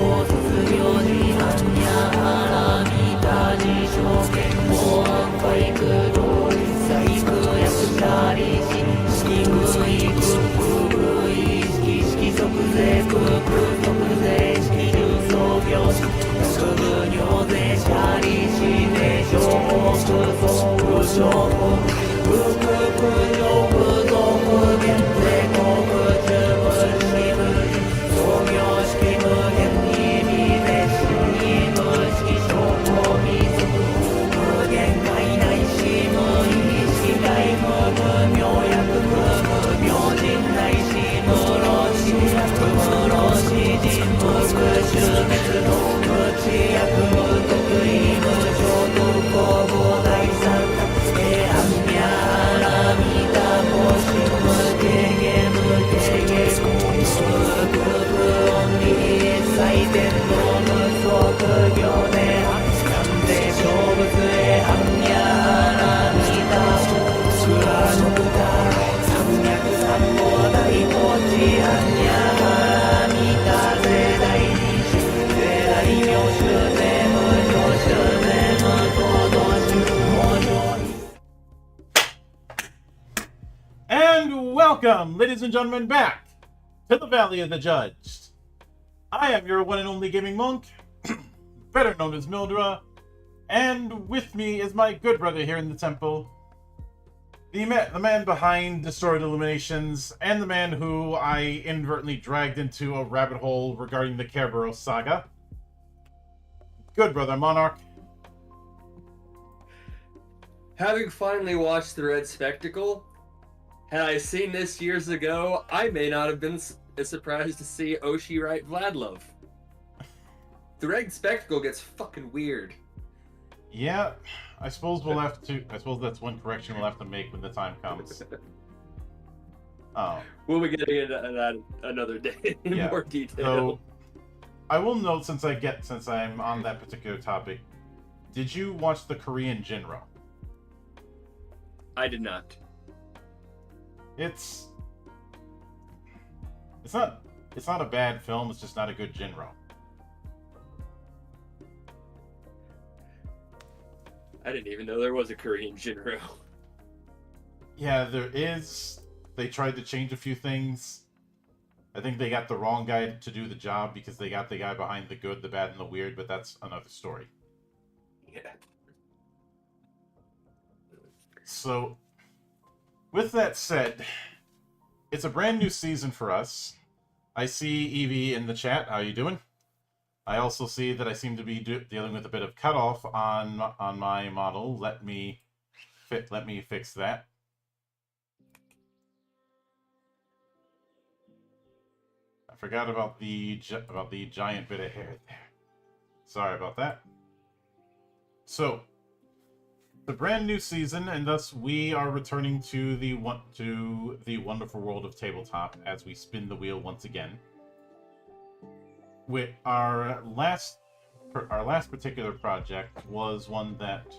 校卒業時半や腹見た自称言語保育同細工役者利子式部位空部位式式即税空空即税式重創業式学部尿税者利子税商法総務商法空空空上部増減税航空中部式部創業式無限に微税式無式商法微則無限界内し無意識外無無明薬無明人内し無老死薬無老死人無復讐滅動無知薬無得意無常特攻防第三角平安にゃらみた方針無定義無定義無空音理最天道無即行で完全勝物へ半にゃらみた方貫くた三脈三宝大統治半にゃらみた税大人種税大名種税無常種税無行動種無常に And welcome, ladies and gentlemen, back to the Valley of the Judged. I am your one and only gaming monk, better known as Mildra, and with me is my good brother here in the temple, the man behind Destroyed Illuminations, and the man who I inadvertently dragged into a rabbit hole regarding the Kerberos saga. Good brother Monarch. Having finally watched The Red Spectacle, had I seen this years ago, I may not have been as surprised to see Oshi write Vladlov. The Red Spectacle gets fucking weird. Yeah, I suppose we'll have to. I suppose that's one correction we'll have to make when the time comes. Oh. We'll be getting into that another day in more detail. So, I will note since I'm on that particular topic, did you watch the Korean Jinro? I did not. It's not a bad film. It's just not a good Jinro. I didn't even know there was a Korean Jinro. Yeah, there is. They tried to change a few things. I think they got the wrong guy to do the job because they got the guy behind the good, the bad, and the weird, but that's another story. Yeah. So, with that said, it's a brand new season for us. I see Evie in the chat. How you doing? I also see that I seem to be dealing with a bit of cutoff on my model. Let me fix that. I forgot about the giant bit of hair there. Sorry about that. So, the brand new season, and thus we are returning to the wonderful world of tabletop as we spin the wheel once again. With our last particular project was one that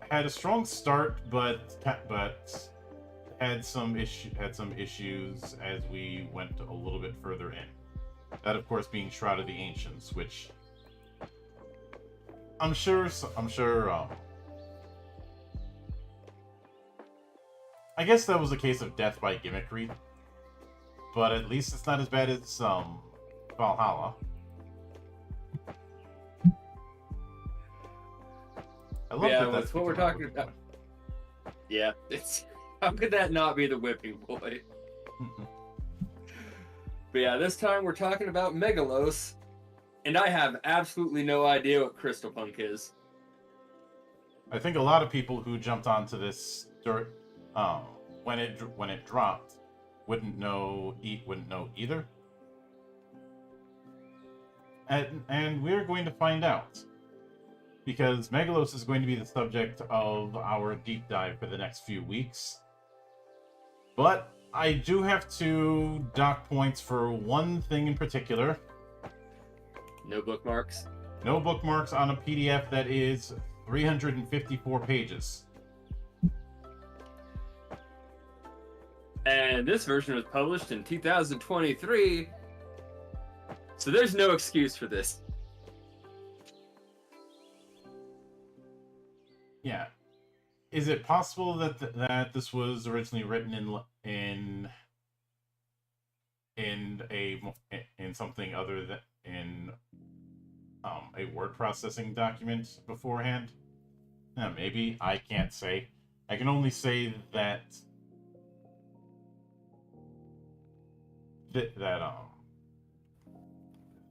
had a strong start, but had some issues as we went a little bit further in. That, of course, being Shroud of the Ancients, which I'm sure. I guess that was a case of death by gimmickry. But at least it's not as bad as Valhalla. I love that that's what we're talking about. Yeah, it's how could that not be the whipping boy? But yeah, this time we're talking about Megalos, and I have absolutely no idea what Crystal Punk is. I think a lot of people who jumped onto this when it dropped wouldn't know either. And we're going to find out. Because Megalos is going to be the subject of our deep dive for the next few weeks. But I do have to dock points for one thing in particular. No bookmarks? No bookmarks on a PDF that is 354 pages. And this version was published in 2023. So there's no excuse for this. Yeah. Is it possible that that this was originally written in something other than in a word processing document beforehand? Maybe. I can't say. I can only say that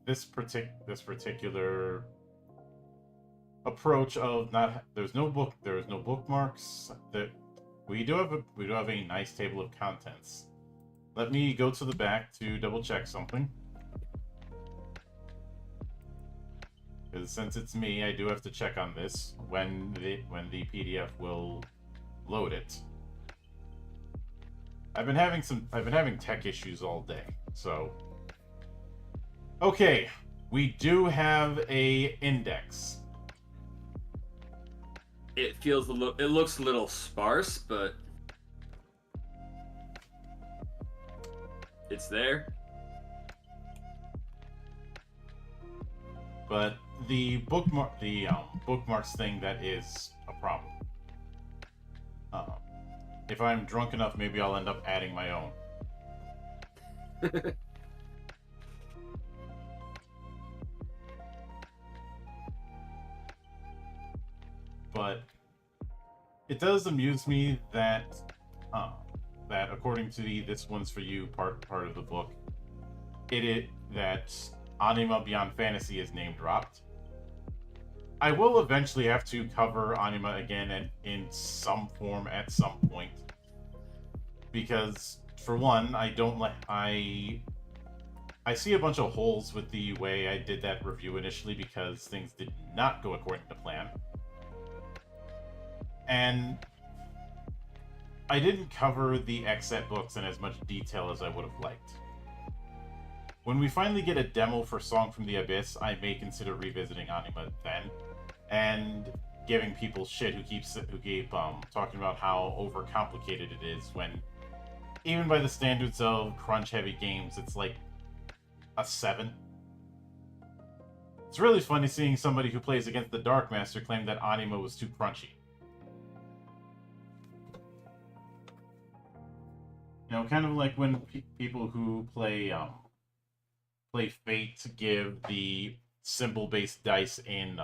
this particular approach of not there's no bookmarks, that we do have a nice table of contents. Let me go to the back to double check something, because since it's me, I do have to check on this when the PDF will load it. I've been having tech issues all day, so okay, we do have a index. It looks a little sparse, but it's there. But the bookmarks thing, that is a problem. If I'm drunk enough, maybe I'll end up adding my own. But it does amuse me that according to the "This One's for You" part of the book, that Anima Beyond Fantasy is name dropped. I will eventually have to cover Anima again in some form at some point, because for one, I see a bunch of holes with the way I did that review initially, because things did not go according to plan. And I didn't cover the X-Set books in as much detail as I would have liked. When we finally get a demo for Song from the Abyss, I may consider revisiting Anima then, and giving people shit who keep talking about how overcomplicated it is, when even by the standards of crunch-heavy games, it's like a 7. It's really funny seeing somebody who plays against the Dark Master claim that Anima was too crunchy. You know, kind of like when people who play Fate give the symbol-based dice in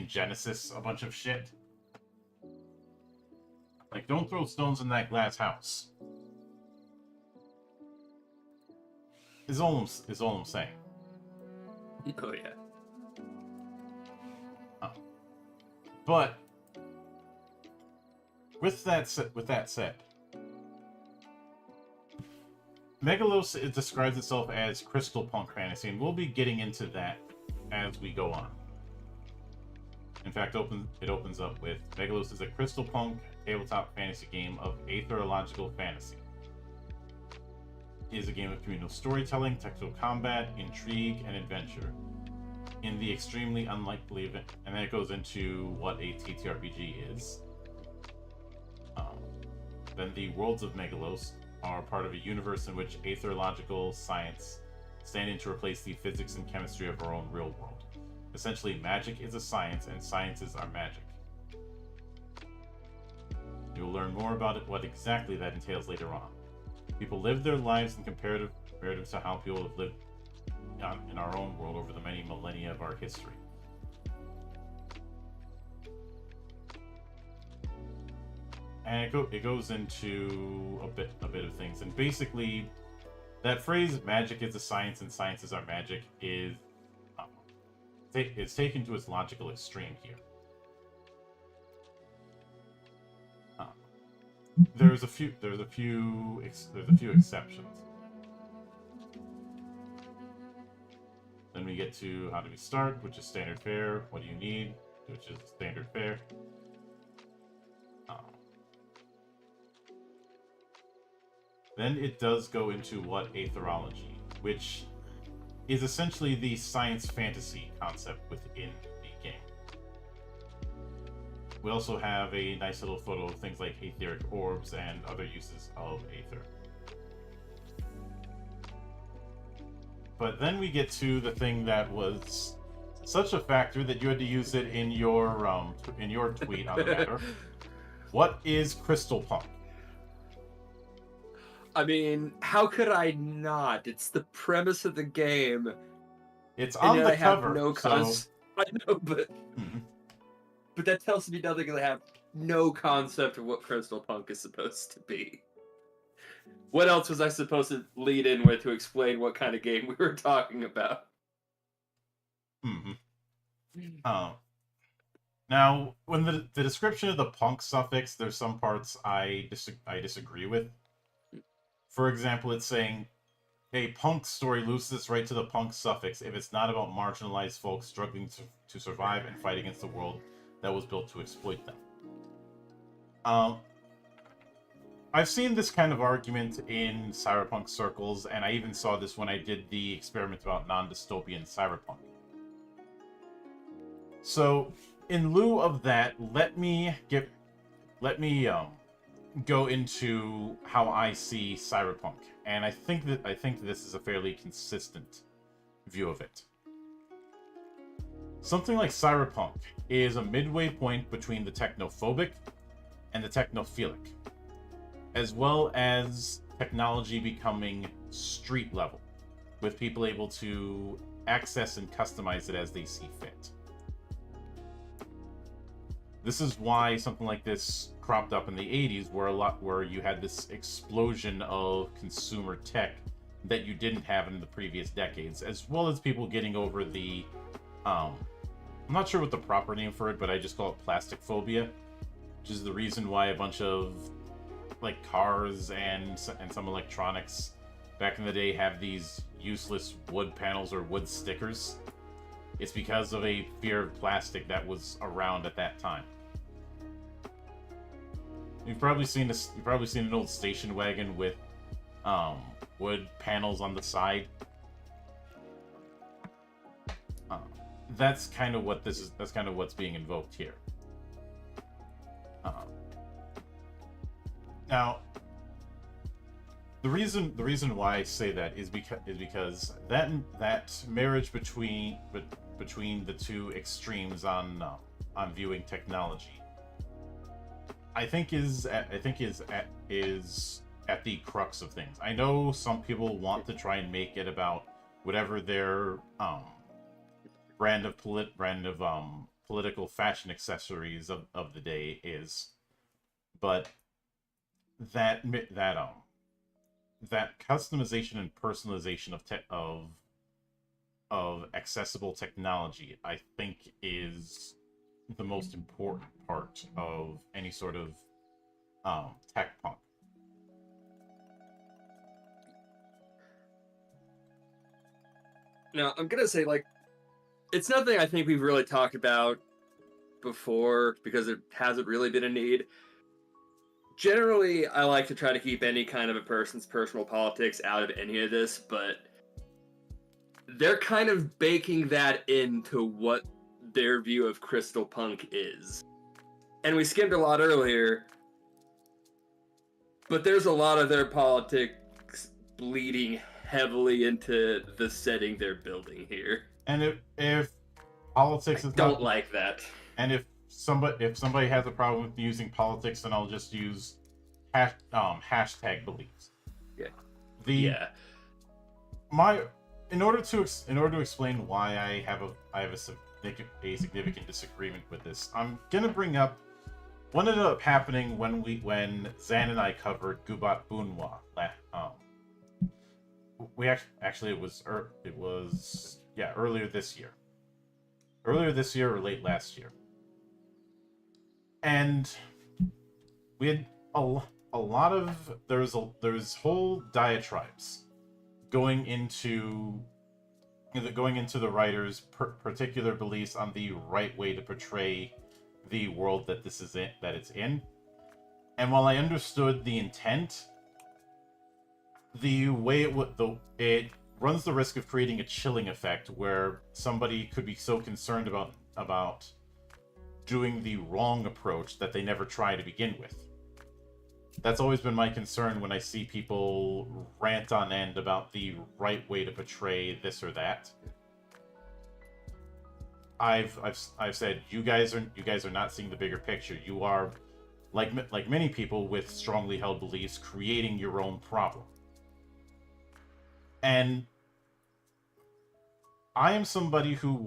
Genesis a bunch of shit. Like, don't throw stones in that glass house. Is all I'm saying. Oh yeah. But with that said, Megalos, it describes itself as crystal punk fantasy, and we'll be getting into that as we go on. In fact, it opens up with Megalos is a crystal punk tabletop fantasy game of aetherological fantasy. It is a game of communal storytelling, tactical combat, intrigue, and adventure in the extremely unlikely event. And then it goes into what a TTRPG is. Then the worlds of Megalos are part of a universe in which aetherological science stand in to replace the physics and chemistry of our own real world. Essentially, magic is a science, and sciences are magic. You'll learn more about it, what exactly that entails later on. People live their lives in comparative to how people have lived in our own world over the many millennia of our history. And it goes into a bit of things, and basically, that phrase "magic is a science and sciences are magic" is it's taken to its logical extreme here. There's a few exceptions. Then we get to how do we start, which is standard fare. What do you need, which is standard fare. Then it does go into what aetherology, which is essentially the science fantasy concept within the game. We also have a nice little photo of things like etheric orbs and other uses of aether. but then we get to the thing that was such a factor that you had to use it in your tweet on the matter. What is Crystal Punk? I mean, how could I not? It's the premise of the game. It's And on yet the I have cover. no so... I know, but Mhm. but that tells me nothing. I have no concept of what Crystal Punk is supposed to be. What else was I supposed to lead in with to explain what kind of game we were talking about? Now, when the description of the punk suffix, there's some parts I disagree with. For example, it's saying a punk story loses right to the punk suffix if it's not about marginalized folks struggling to survive and fight against the world that was built to exploit them. I've seen this kind of argument in cyberpunk circles, and I even saw this when I did the experiment about non-dystopian cyberpunk. So, in lieu of that, let me go into how I see cyberpunk, and I think this is a fairly consistent view of it. Something like cyberpunk is a midway point between the technophobic and the technophilic, as well as technology becoming street level, with people able to access and customize it as they see fit. This is why something like this cropped up in the 80s, where you had this explosion of consumer tech that you didn't have in the previous decades, as well as people getting over the I'm not sure what the proper name for it, but I just call it plastic phobia, which is the reason why a bunch of like cars and some electronics back in the day have these useless wood panels or wood stickers. It's because of a fear of plastic that was around at that time. You've probably seen an old station wagon with wood panels on the side. That's kind of what this is. That's kind of what's being invoked here. Now, the reason why I say that is because that marriage between the two extremes on viewing technology, I think is at the crux of things. I know some people want to try and make it about whatever their brand of political fashion accessories of the day is, but that customization and personalization of accessible technology, I think, is the most important part of any sort of tech punk. Now, I'm gonna say, like, it's nothing I think we've really talked about before because it hasn't really been a need. Generally, I like to try to keep any kind of a person's personal politics out of any of this, but they're kind of baking that into what their view of Crystal Punk is. And we skimmed a lot earlier, but there's a lot of their politics bleeding heavily into the setting they're building here. And if politics is don't like that. And if somebody has a problem with using politics, then I'll just use hashtag beliefs. Yeah. In order to explain why I have a significant disagreement with this, I'm gonna bring up what ended up happening when Zan and I covered Gubat Bunwa. It was earlier this year. Earlier this year or late last year. And we had a lot of there's whole diatribes going into the writer's particular beliefs on the right way to portray the world that it's in. And while I understood the intent, the way it runs the risk of creating a chilling effect where somebody could be so concerned about doing the wrong approach that they never try to begin with. That's always been my concern when I see people rant on end about the right way to portray this or that. I've said you guys are not seeing the bigger picture. You are, like many people with strongly held beliefs, creating your own problem. And I am somebody who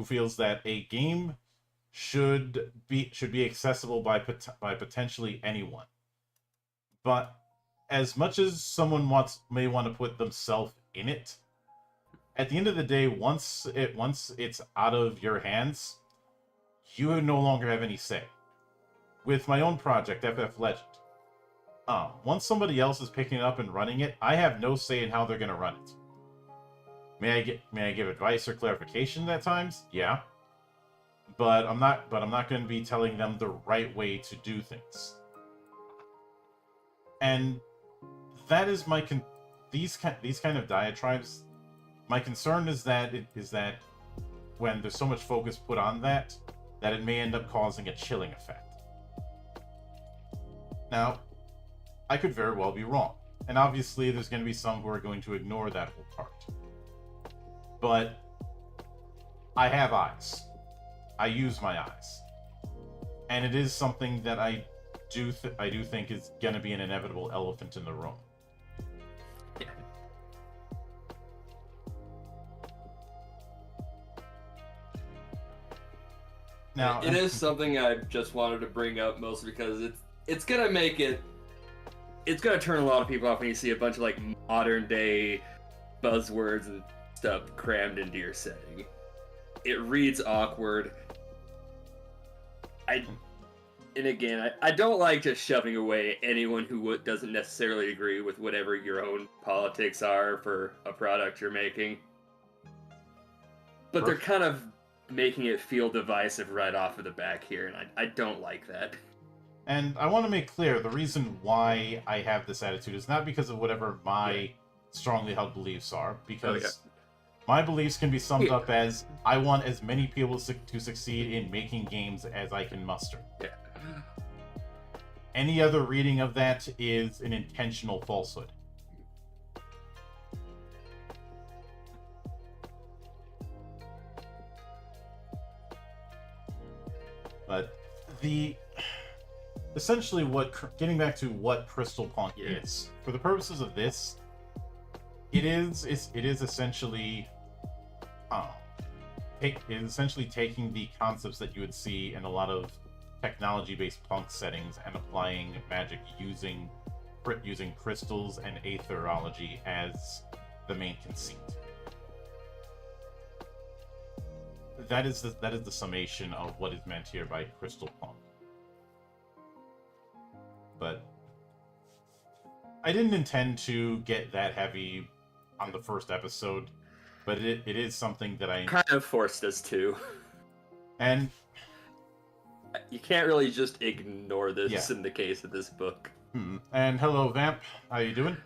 feels that a game should be accessible by potentially anyone. But as much as someone may want to put themselves in it, at the end of the day, once it's out of your hands, you no longer have any say. With my own project, FF Legend, once somebody else is picking it up and running it, I have no say in how they're going to run it. May I give advice or clarification at times? Yeah. But I'm not going to be telling them the right way to do things. And that is these kind of diatribes. My concern is that when there's so much focus put on that it may end up causing a chilling effect. Now, I could very well be wrong, and obviously there's going to be some who are going to ignore that whole part. But I have eyes. I use my eyes, and it is something that I do think is going to be an inevitable elephant in the room. Yeah. Now, it is something I just wanted to bring up, mostly because it's gonna make it's gonna turn a lot of people off when you see a bunch of like modern day buzzwords and stuff crammed into your setting. It reads awkward. And again, I don't like just shoving away anyone who doesn't necessarily agree with whatever your own politics are for a product you're making. But they're kind of making it feel divisive right off of the back here, and I don't like that. And I want to make clear, the reason why I have this attitude is not because of whatever my strongly held beliefs are, because my beliefs can be summed up as, I want as many people to succeed in making games as I can muster. Yeah. Any other reading of that is an intentional falsehood. But essentially getting back to what Crystal Punk is, for the purposes of this, it is essentially taking the concepts that you would see in a lot of technology-based punk settings and applying magic using crystals and aetherology as the main conceit. That is the summation of what is meant here by Crystal Punk. But I didn't intend to get that heavy on the first episode, but it is something that I kind of forced us to. And you can't really just ignore this in the case of this book. And hello, Vamp. How you doing?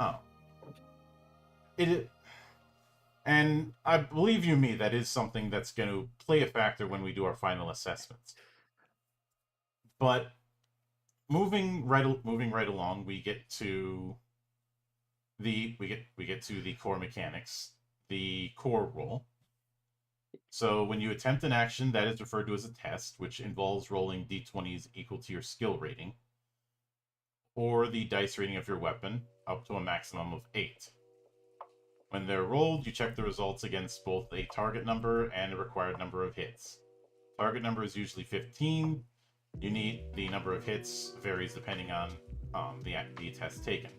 Oh. And I believe you me, that is something that's going to play a factor when we do our final assessments. But moving right along, we get to the core mechanics, the core role. So when you attempt an action, that is referred to as a test, which involves rolling d20s equal to your skill rating, or the dice rating of your weapon, up to a maximum of 8. When they're rolled, you check the results against both a target number and a required number of hits. Target number is usually 15. The number of hits varies depending on the test taken.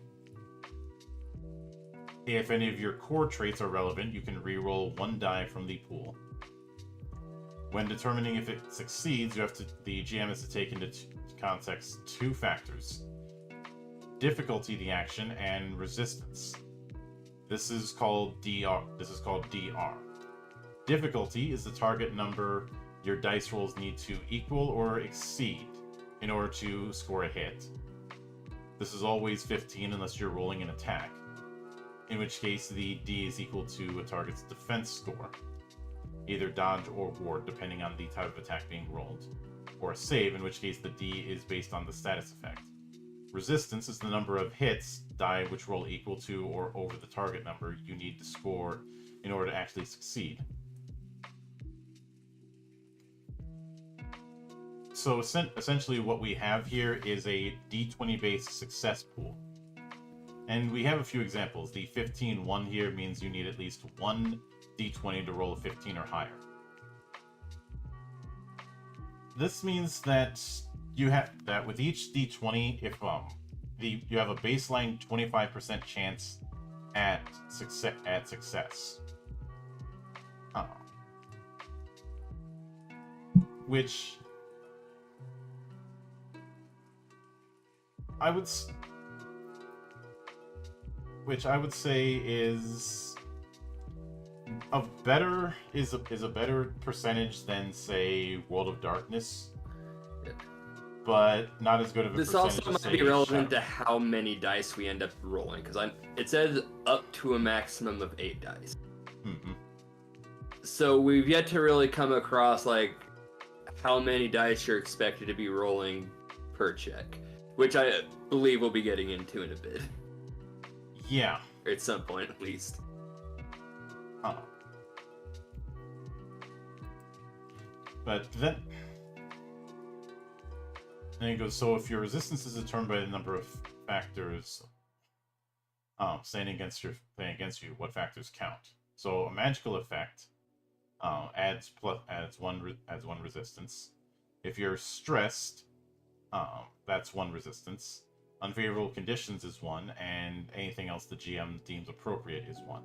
If any of your core traits are relevant, you can re-roll 1 die from the pool. When determining if it succeeds, the GM has to take into context 2 factors: difficulty, the action, and resistance. This is called DR. Difficulty is the target number your dice rolls need to equal or exceed in order to score a hit. This is always 15 unless you're rolling an attack, in which case the D is equal to a target's defense score, either dodge or ward depending on the type of attack being rolled, or a save, in which case the D is based on the status effect. Resistance is the number of hits, die which roll equal to or over the target number you need to score in order to actually succeed. So essentially what we have here is a D20 based success pool. And we have a few examples. The 15-1 here means you need at least one D20 to roll a 15 or higher. This means that you have that with each D20, if you have a baseline 25% chance at success. Which I would say is a better percentage than, say, World of Darkness, but not as good of a This percentage. also might be relevant to how many dice we end up rolling, because it says up to a maximum of 8 dice. Mm-hmm. So we've yet to really come across like how many dice you're expected to be rolling per check, which I believe we'll be getting into in a bit. Yeah. Or at some point, at least. But then it goes, so if your resistance is determined by the number of factors standing against you, what factors count? So a magical effect adds one resistance. If you're stressed, that's 1 resistance. Unfavorable conditions is 1, and anything else the GM deems appropriate is 1.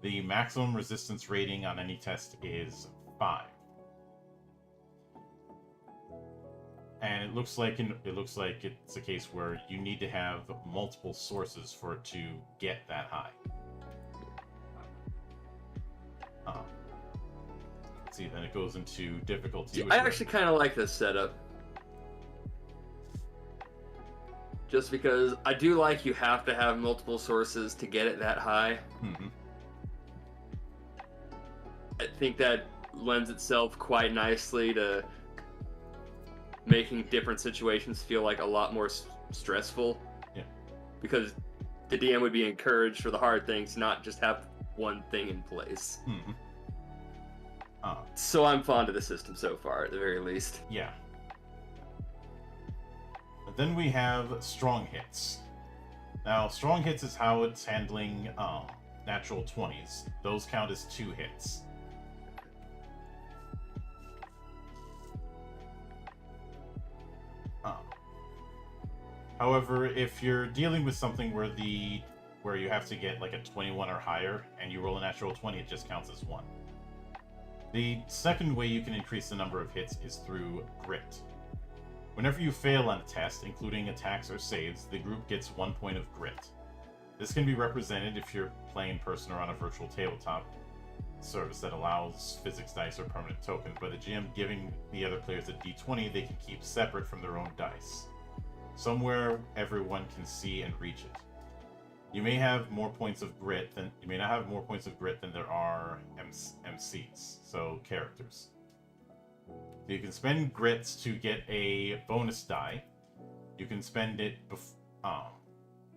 The maximum resistance rating on any test is 5. And it looks like it's a case where you need to have multiple sources for it to get that high. Let's see, then it goes into difficulty. I actually kind of like this setup. Just because I do like you have to have multiple sources to get it that high. Mm-hmm. I think that lends itself quite nicely to making different situations feel like a lot more stressful. Yeah. Because the DM would be encouraged for the hard things, not just have one thing in place. Mm-hmm. So I'm fond of the system so far, at the very least. Yeah. But then we have strong hits. Now, strong hits is how it's handling natural 20s. Those count as 2 hits. However, if you're dealing with something where you have to get like a 21 or higher, and you roll a natural 20, it just counts as 1. The second way you can increase the number of hits is through grit. Whenever you fail on a test, including attacks or saves, the group gets 1 point of grit. This can be represented if you're playing in person or on a virtual tabletop service that allows physics dice or permanent tokens, by the GM giving the other players a d20 they can keep separate from their own dice, somewhere everyone can see and reach it. You may have more points of grit than you may not have more points of grit than there are MCs, so characters. You can spend grits to get a bonus die. You can spend it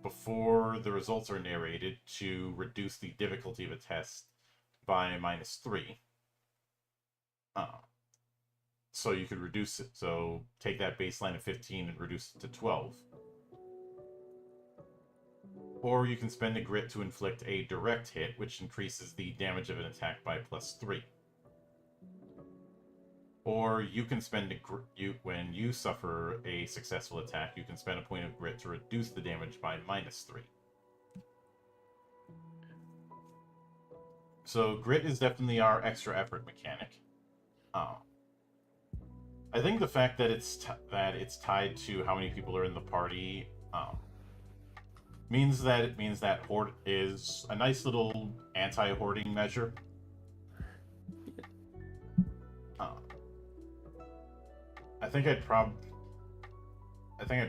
before the results are narrated to reduce the difficulty of a test by -3. So you could reduce it. So take that baseline of 15 and reduce it to 12. Or you can spend a grit to inflict a direct hit, which increases the damage of an attack by +3. Or you can spend when you suffer a successful attack, you can spend a point of grit to reduce the damage by -3. So grit is definitely our extra effort mechanic. I think the fact that it's tied to how many people are in the party means that hoard is a nice little anti-hoarding measure. I think I'd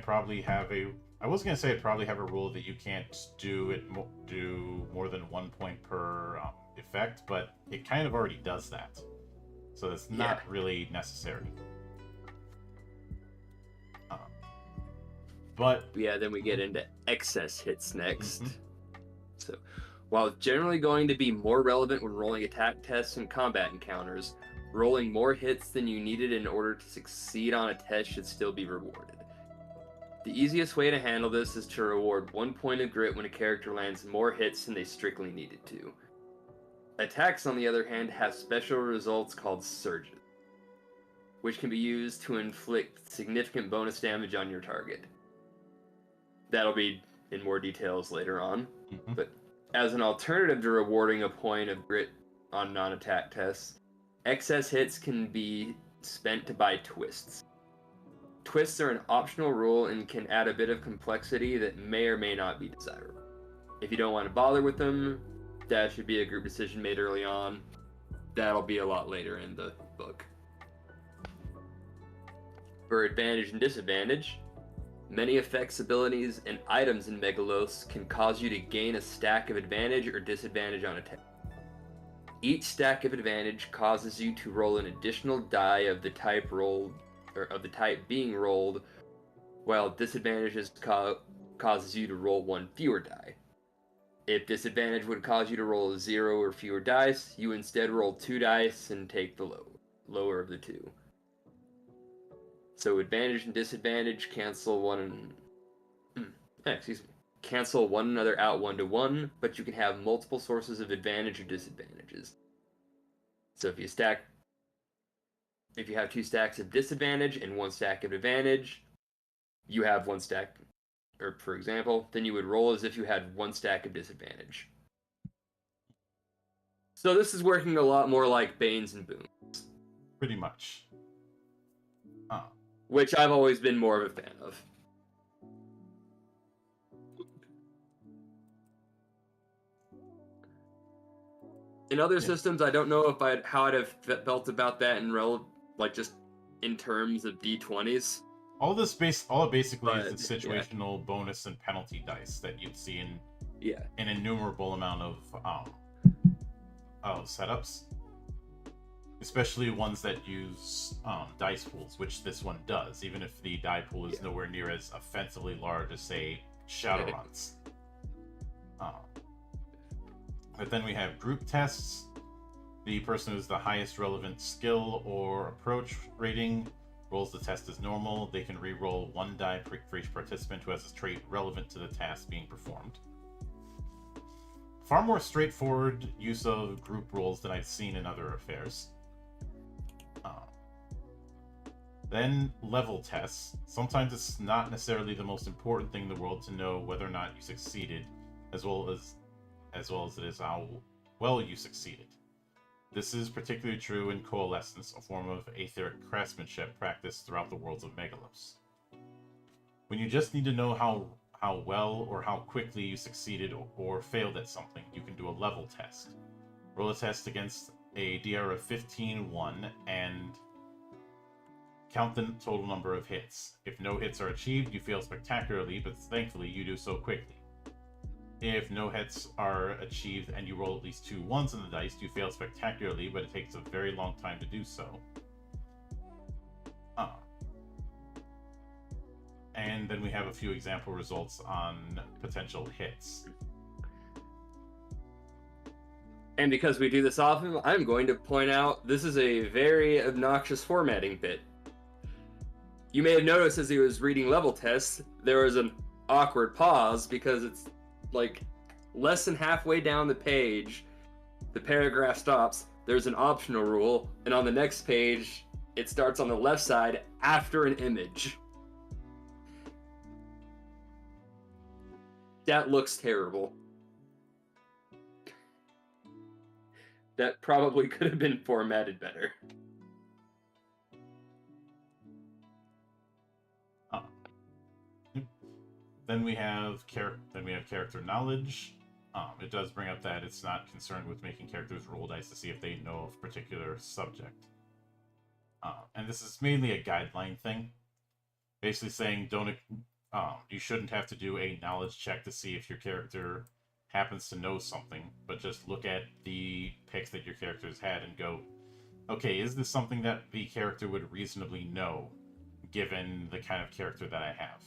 probably have a. I was gonna say I'd probably have a rule that you can't do more than 1 point per effect, but it kind of already does that, so it's not really necessary. But yeah, then we get into excess hits next. Mhm. So, while generally going to be more relevant when rolling attack tests and combat encounters, rolling more hits than you needed in order to succeed on a test should still be rewarded. The easiest way to handle this is to reward 1 point of grit when a character lands more hits than they strictly needed to. Attacks, on the other hand, have special results called surges, which can be used to inflict significant bonus damage on your target. That'll be in more details later on, Mhm. but as an alternative to rewarding a point of grit on non-attack tests, excess hits can be spent to buy twists. Twists are an optional rule and can add a bit of complexity that may or may not be desirable. If you don't want to bother with them, that should be a group decision made early on. That'll be a lot later in the book. For advantage and disadvantage, many effects, abilities, and items in Megalos can cause you to gain a stack of advantage or disadvantage on attack. Each stack of advantage causes you to roll an additional die of the type rolled, or of the type being rolled, while disadvantages causes you to roll one fewer die. If disadvantage would cause you to roll 0 or fewer dice, you instead roll 2 dice and take the lower of the two. So advantage and disadvantage cancel cancel one another out 1-to-1, but you can have multiple sources of advantage or disadvantages. So if you have 2 stacks of disadvantage and 1 stack of advantage, you have 1 stack, or for example, then you would roll as if you had 1 stack of disadvantage. So this is working a lot more like Banes and Boons, Pretty much. which I've always been more of a fan of. In other systems, I don't know how I'd have felt about that just in terms of D20s. All it basically But, is the situational bonus and penalty dice that you'd see in Yeah. an innumerable amount of setups, especially ones that use dice pools, which this one does, even if the die pool is nowhere near as offensively large as, say, Shadowrun's. But then we have group tests. The person who's the highest relevant skill or approach rating rolls the test as normal. They can re-roll 1 die for each participant who has a trait relevant to the task being performed. Far more straightforward use of group rolls than I've seen in other affairs. Then level tests. Sometimes it's not necessarily the most important thing in the world to know whether or not you succeeded, as well as it is how well you succeeded. This is particularly true in Coalescence, a form of aetheric craftsmanship practiced throughout the worlds of Megalos. When you just need to know how well or how quickly you succeeded or failed at something, you can do a level test. Roll a test against a DR of 15-1 and count the total number of hits. If no hits are achieved, you fail spectacularly, but thankfully you do so quickly. If no hits are achieved and you roll at least 2 1s on the dice, you fail spectacularly, but it takes a very long time to do so. And then we have a few example results on potential hits. And because we do this often, I'm going to point out this is a very obnoxious formatting bit. You may have noticed as he was reading level tests, there was an awkward pause because it's like less than halfway down the page, the paragraph stops, there's an optional rule, and on the next page, it starts on the left side after an image. That looks terrible. That probably could have been formatted better. Then we have character knowledge. It does bring up that it's not concerned with making characters roll dice to see if they know of a particular subject. And this is mainly a guideline thing, basically saying you shouldn't have to do a knowledge check to see if your character happens to know something, but just look at the picks that your character's had and go, okay, is this something that the character would reasonably know, given the kind of character that I have?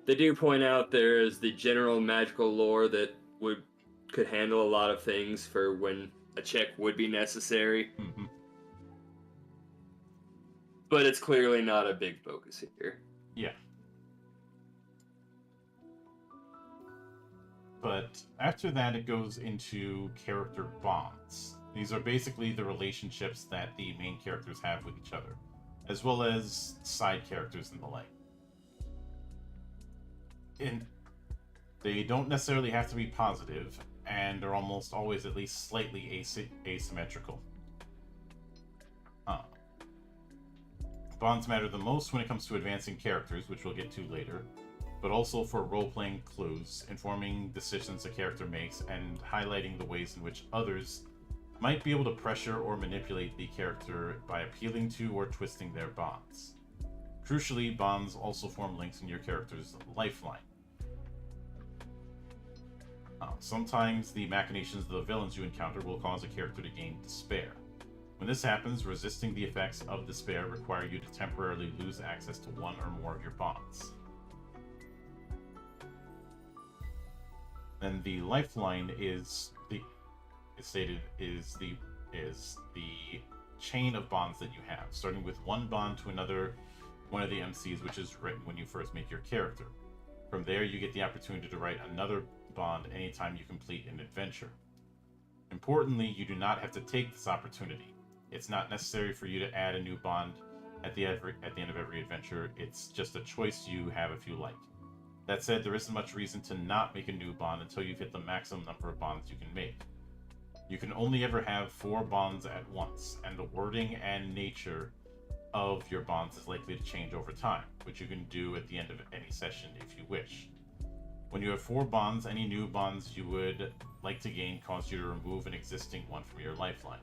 They do point out there is the general magical lore that could handle a lot of things for when a check would be necessary. Mm-hmm. But it's clearly not a big focus here. Yeah. But after that, it goes into character bonds. These are basically the relationships that the main characters have with each other, as well as side characters and the like. They don't necessarily have to be positive, and are almost always at least slightly asymmetrical. Bonds matter the most when it comes to advancing characters, which we'll get to later, but also for role-playing clues, informing decisions a character makes, and highlighting the ways in which others might be able to pressure or manipulate the character by appealing to or twisting their bonds. Crucially, bonds also form links in your character's lifeline. Sometimes the machinations of the villains you encounter will cause a character to gain despair. When this happens, resisting the effects of despair require you to temporarily lose access to one or more of your bonds. Then the lifeline is the chain of bonds that you have, starting with one bond to another, one of the MCs, which is written when you first make your character. From there, you get the opportunity to write another bond anytime you complete an adventure. Importantly, you do not have to take this opportunity. It's not necessary for you to add a new bond at the end of every adventure. It's just a choice you have if you like. That said, there isn't much reason to not make a new bond until you've hit the maximum number of bonds you can make. You can only ever have 4 bonds at once, and the wording and nature of your bonds is likely to change over time, which you can do at the end of any session if you wish. When you have 4 bonds, any new bonds you would like to gain cause you to remove an existing one from your lifeline.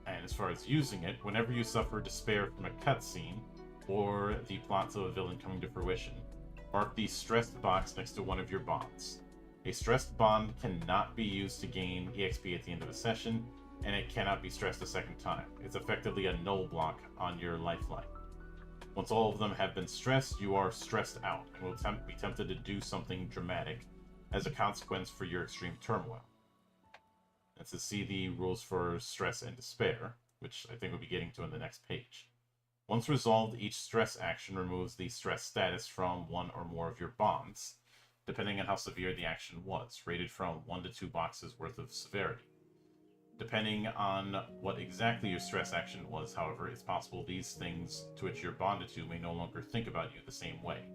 And as far as using it, whenever you suffer despair from a cutscene, or the plots of a villain coming to fruition, mark the stressed box next to one of your bonds. A stressed bond cannot be used to gain EXP at the end of a session, and it cannot be stressed a second time. It's effectively a null block on your lifeline. Once all of them have been stressed, you are stressed out, and will be tempted to do something dramatic as a consequence for your extreme turmoil. That's to see the rules for stress and despair, which I think we'll be getting to in the next page. Once resolved, each stress action removes the stress status from one or more of your bonds, depending on how severe the action was, rated from 1 to 2 boxes worth of severity. Depending on what exactly your stress action was, however, it's possible these things to which you're bonded to may no longer think about you the same way.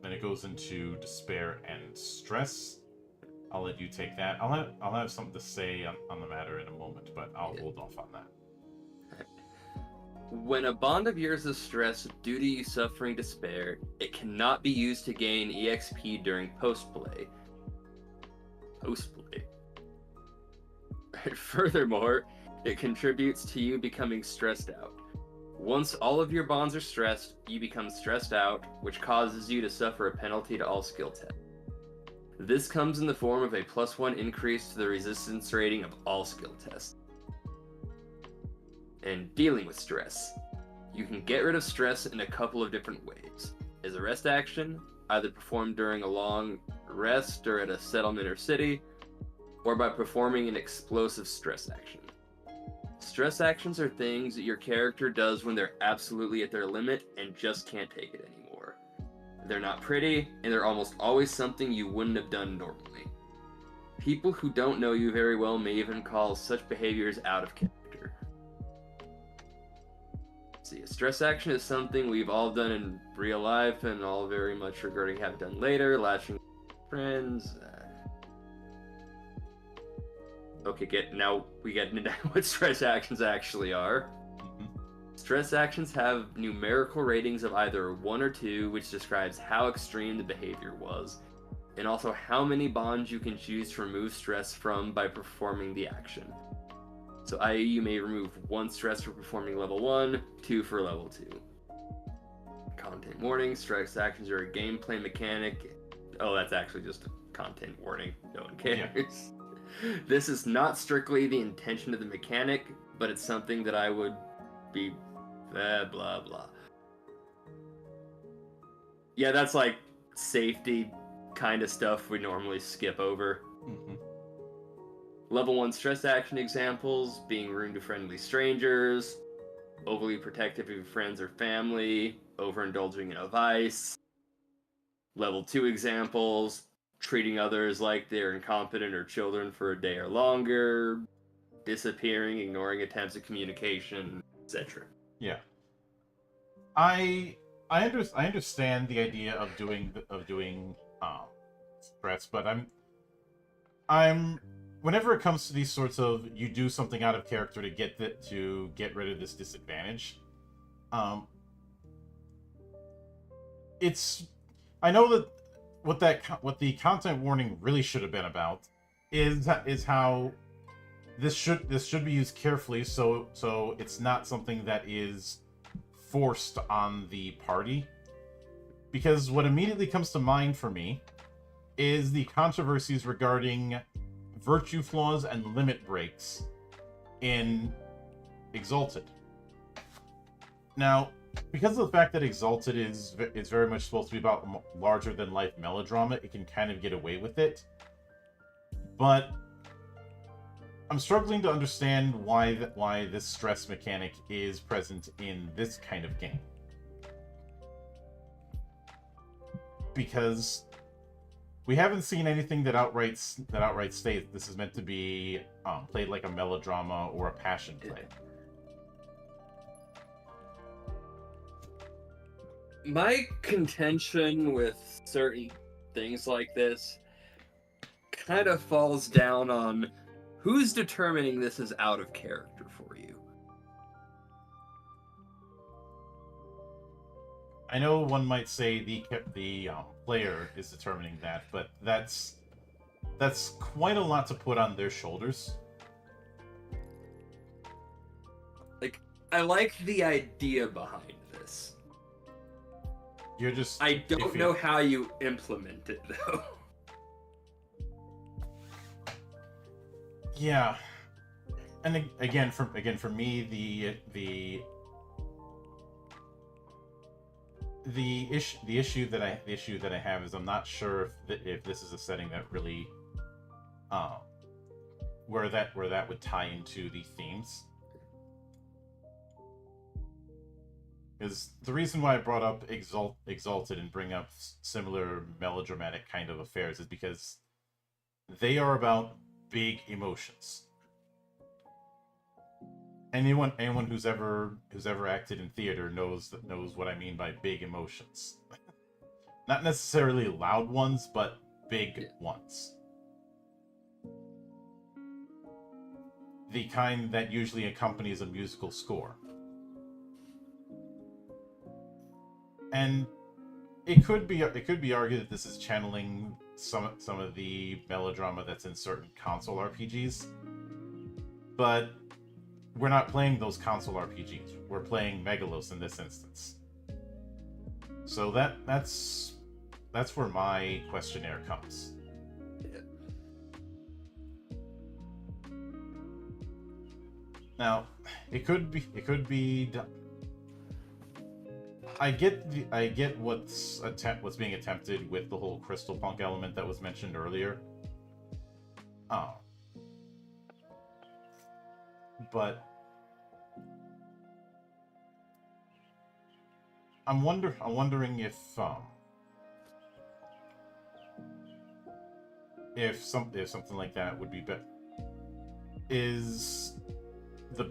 Then it goes into despair and stress. I'll let you take that. I'll have something to say on the matter in a moment, but I'll hold off on that. When a bond of yours is stressed due to you suffering despair, it cannot be used to gain EXP during post-play. Furthermore, it contributes to you becoming stressed out. Once all of your bonds are stressed, you become stressed out, which causes you to suffer a penalty to all skill tests. This comes in the form of a +1 increase to the resistance rating of all skill tests. And dealing with stress. You can get rid of stress in a couple of different ways. As a rest action, either performed during a long rest or at a settlement or city, or by performing an explosive stress action. Stress actions are things that your character does when they're absolutely at their limit and just can't take it anymore. They're not pretty, and they're almost always something you wouldn't have done normally. People who don't know you very well may even call such behaviors out of character. See, a stress action is something we've all done in real life and all very much regretting having done later, lashing friends. Now we get into what stress actions actually are. Stress actions have numerical ratings of either 1 or 2, which describes how extreme the behavior was, and also how many bonds you can choose to remove stress from by performing the action. So i.e. you may remove 1 stress for performing level 1, 2 for level 2. Content warning, stress actions are a gameplay mechanic. Oh, that's actually just a content warning, no one cares. Yeah. This is not strictly the intention of the mechanic, but it's something that I would be blah blah. Yeah, that's like safety kind of stuff we normally skip over. Mm-hmm. Level 1 stress action examples: being rude to friendly strangers, overly protective of your friends or family, overindulging in a vice. Level 2 examples: treating others like they're incompetent or children for a day or longer, disappearing, ignoring attempts at communication, etc. Yeah. I understand the idea of doing threats, but I'm whenever it comes to these sorts of you do something out of character to get rid of this disadvantage, um, it's I know that what the content warning really should have been about is how this should be used carefully, so it's not something that is forced on the party. Because what immediately comes to mind for me is the controversies regarding virtue flaws and limit breaks in Exalted. Now, because of the fact that Exalted is very much supposed to be about larger than life melodrama, it can kind of get away with it. But I'm struggling to understand why this stress mechanic is present in this kind of game. Because we haven't seen anything that outright states this is meant to be played like a melodrama or a passion play. My contention with certain things like this kind of falls down on who's determining this is out of character for you. I know one might say the player is determining that, but that's quite a lot to put on their shoulders. Like, I like the idea behind this. You're just I don't know how you implement it though. Yeah, and again for me the issue that I have is I'm not sure if this is a setting that really where that would tie into the themes. Because the reason why I brought up Exalted and bring up similar melodramatic kind of affairs is because they are about big emotions. Anyone who's ever acted in theater knows what I mean by big emotions. Not necessarily loud ones, but big ones. The kind that usually accompanies a musical score. And it could be argued that this is channeling some of the melodrama that's in certain console RPGs. But we're not playing those console RPGs. We're playing Megalos in this instance. So that's where my questionnaire comes. Yeah. Now, it could be. I get what's being attempted with the whole crystal punk element that was mentioned earlier. But I'm wondering if something like that would be is the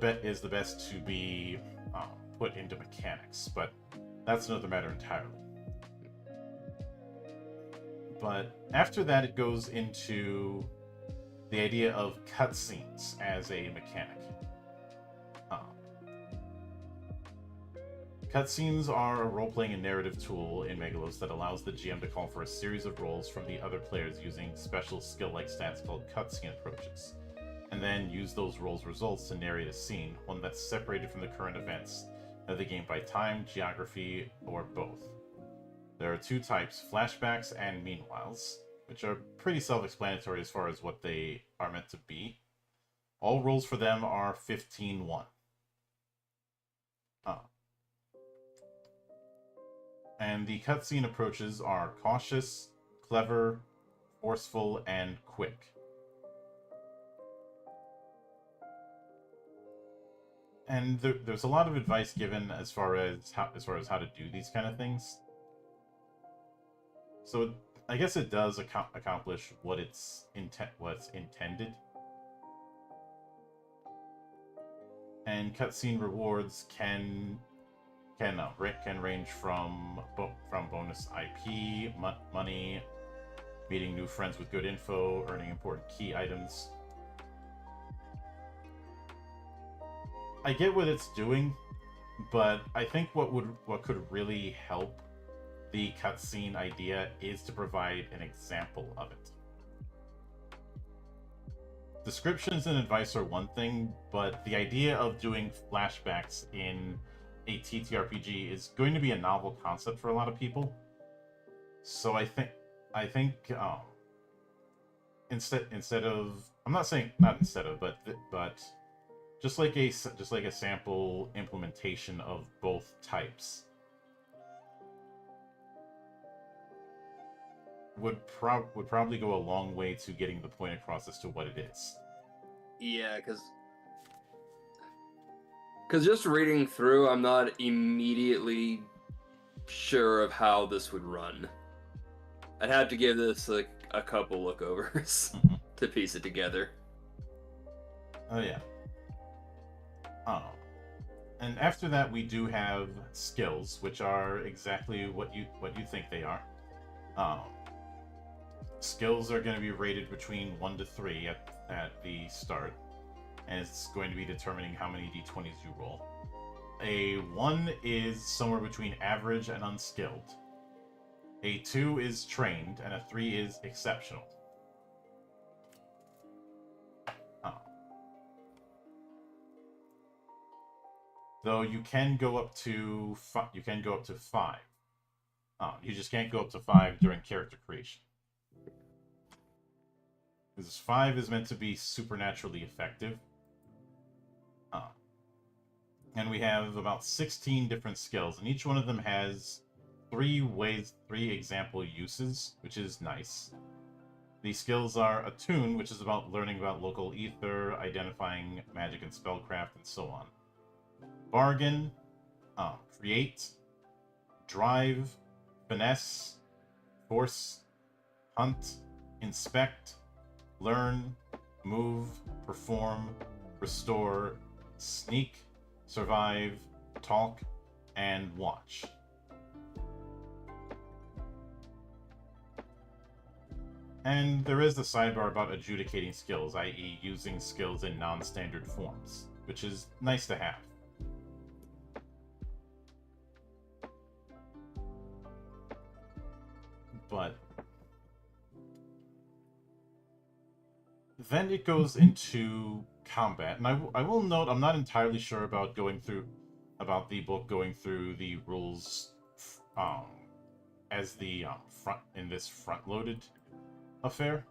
best to be put into mechanics, but that's another matter entirely. But after that, it goes into the idea of cutscenes as a mechanic. Cutscenes are a role-playing and narrative tool in Megalos that allows the GM to call for a series of roles from the other players using special skill-like stats called cutscene approaches, and then use those roles' results to narrate a scene, one that's separated from the current events of the game by time, geography, or both. There are two types, flashbacks and meanwhiles, which are pretty self-explanatory as far as what they are meant to be. All rolls for them are 15-1. And the cutscene approaches are cautious, clever, forceful, and quick. And there's a lot of advice given as far as how to do these kind of things. So I guess it does accomplish what's intended. And cutscene rewards can range from bonus IP, money, meeting new friends with good info, earning important key items. I get what it's doing, but I think what could really help the cutscene idea is to provide an example of it. Descriptions and advice are one thing, but the idea of doing flashbacks in a TTRPG is going to be a novel concept for a lot of people. So I think instead of, I'm not saying not instead of, but just like a sample implementation of both types would probably go a long way to getting the point across as to what it is. Yeah, because just reading through, I'm not immediately sure of how this would run. I'd have to give this like a couple lookovers to piece it together. Oh yeah. And after that, we do have skills, which are exactly what you think they are. Skills are going to be rated between 1 to 3 at the start, and it's going to be determining how many d20s you roll. A 1 is somewhere between average and unskilled. A 2 is trained, and a 3 is exceptional. Though you can go up to 5. You just can't go up to 5 during character creation. Because 5 is meant to be supernaturally effective. And we have about 16 different skills, and each one of them has 3 example uses, which is nice. The skills are Attune, which is about learning about local ether, identifying magic and spellcraft, and so on. Bargain, Create, Drive, Finesse, Force, Hunt, Inspect, Learn, Move, Perform, Restore, Sneak, Survive, Talk, and Watch. And there is the sidebar about adjudicating skills, i.e. using skills in non-standard forms, which is nice to have. But then it goes into combat, and I will note I'm not entirely sure about the book going through the rules as the front-loaded affair.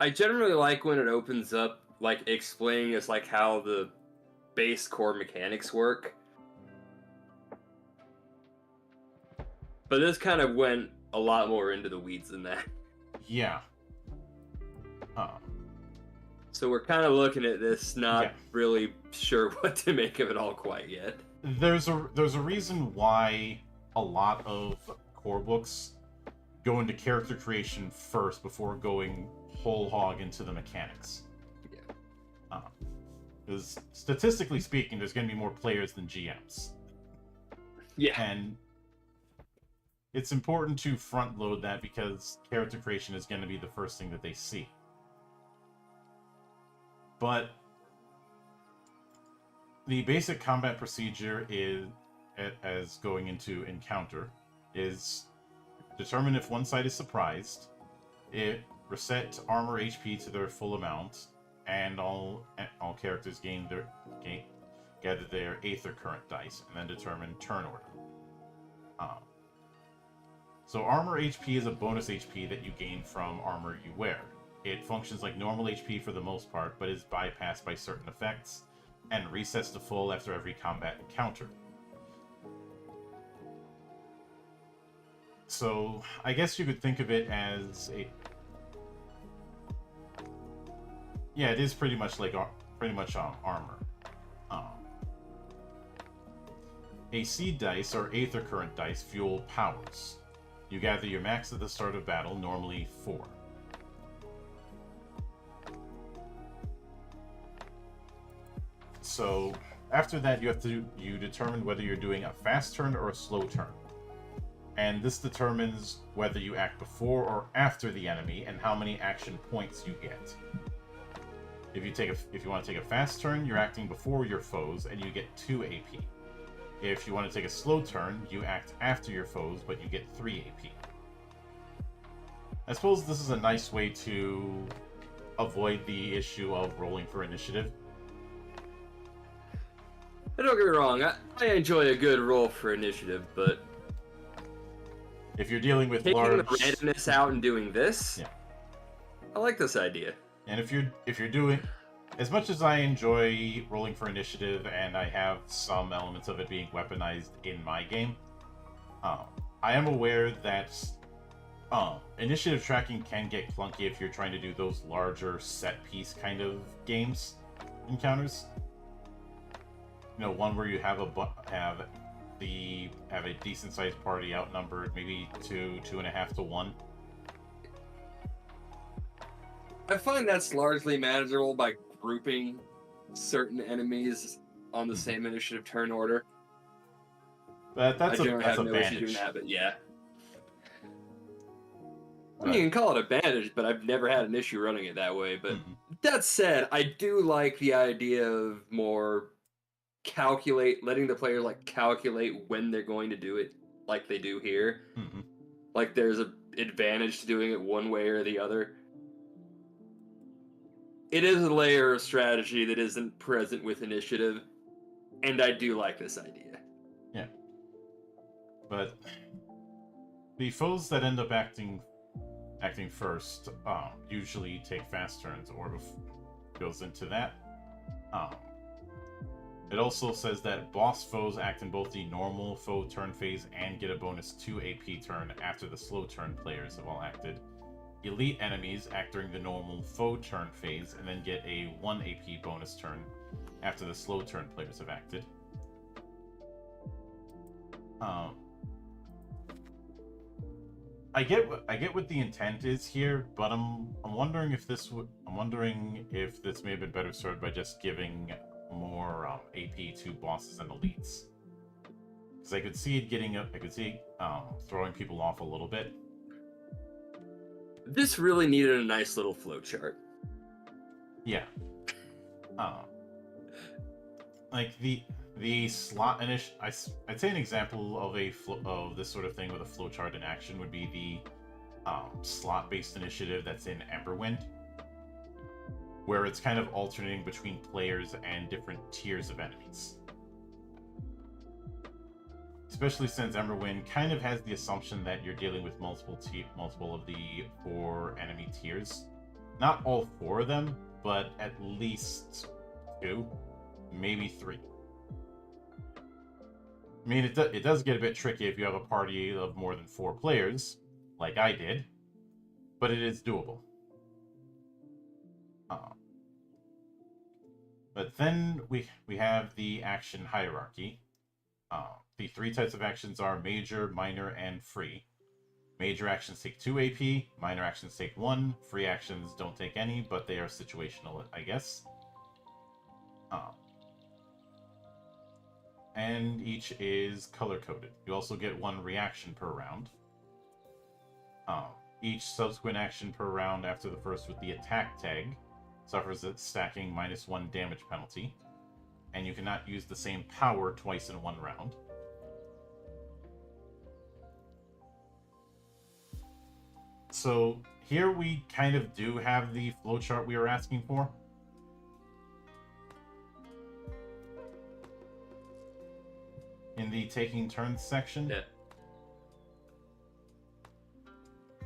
I generally like when it opens up, like explaining us like how the base core mechanics work. But this kind of went a lot more into the weeds than that. Yeah. So we're kind of looking at this, not really sure what to make of it all quite yet. There's a reason why a lot of core books go into character creation first before going whole hog into the mechanics. Yeah. Because statistically speaking, there's going to be more players than GMs. Yeah. And it's important to front load that because character creation is going to be the first thing that they see. But the basic combat procedure is, as going into encounter, is determine if one side is surprised, reset armor HP to their full amount, and all characters gather their Aether Current dice, and then determine turn order. So armor HP is a bonus HP that you gain from armor you wear. It functions like normal HP for the most part, but is bypassed by certain effects, and resets to full after every combat encounter. So I guess you could think of it as a... Yeah, it is pretty much like armor. Um, a seed dice or aether current dice fuel powers. You gather your max at the start of battle, normally 4. So after that, you determine whether you're doing a fast turn or a slow turn. And this determines whether you act before or after the enemy and how many action points you get. If you want to take a fast turn, you're acting before your foes and you get 2 AP. If you want to take a slow turn, you act after your foes, but you get 3 AP. I suppose this is a nice way to avoid the issue of rolling for initiative. Don't get me wrong, I enjoy a good roll for initiative, but If you're dealing with taking large... the randomness out and doing this, Yeah. I like this idea. And if you're doing... As much as I enjoy rolling for initiative, and I have some elements of it being weaponized in my game, I am aware that initiative tracking can get clunky if you're trying to do those larger set-piece kind of games, encounters. You know, one where you have a decent-sized party outnumbered, maybe 2.5 to 1. I find that's largely manageable by grouping certain enemies on the same initiative turn order. But that's I generally that's have a no issue bandage. doing that, but yeah. I But- mean, you can call it a bandage, but I've never had an issue running it that way. But Mhm. that said, I do like the idea of more letting the player like calculate when they're going to do it, like they do here. Mhm. Like there's an advantage to doing it one way or the other. It is a layer of strategy that isn't present with initiative, and I do like this idea. Yeah. But the foes that end up acting first usually take fast turns, or goes into that. It also says that boss foes act in both the normal foe turn phase and get a bonus 2 AP turn after the slow turn players have all acted. Elite enemies act during the normal foe turn phase and then get a 1 AP bonus turn after the slow turn players have acted. I get what the intent is here, but I'm wondering if this may have been better served by just giving more AP to bosses and elites. Because I could see it throwing people off a little bit. This really needed a nice little flowchart. Yeah. Like the slot I'd say an example of this sort of thing with a flowchart in action would be the slot-based initiative that's in Emberwind, where it's kind of alternating between players and different tiers of enemies. Especially since Emberwind kind of has the assumption that you're dealing with multiple of the 4 enemy tiers. Not all 4 of them, but at least 2, maybe 3. I mean, it does get a bit tricky if you have a party of more than 4 players, like I did, but it is doable. But then we have the action hierarchy. The 3 types of actions are major, minor, and free. Major actions take 2 AP, minor actions take 1, free actions don't take any, but they are situational, I guess. And each is color-coded. You also get 1 reaction per round. Each subsequent action per round after the first with the attack tag suffers a stacking -1 damage penalty, and you cannot use the same power twice in 1 round. So here we kind of do have the flowchart we were asking for. In the taking turns section. Yeah.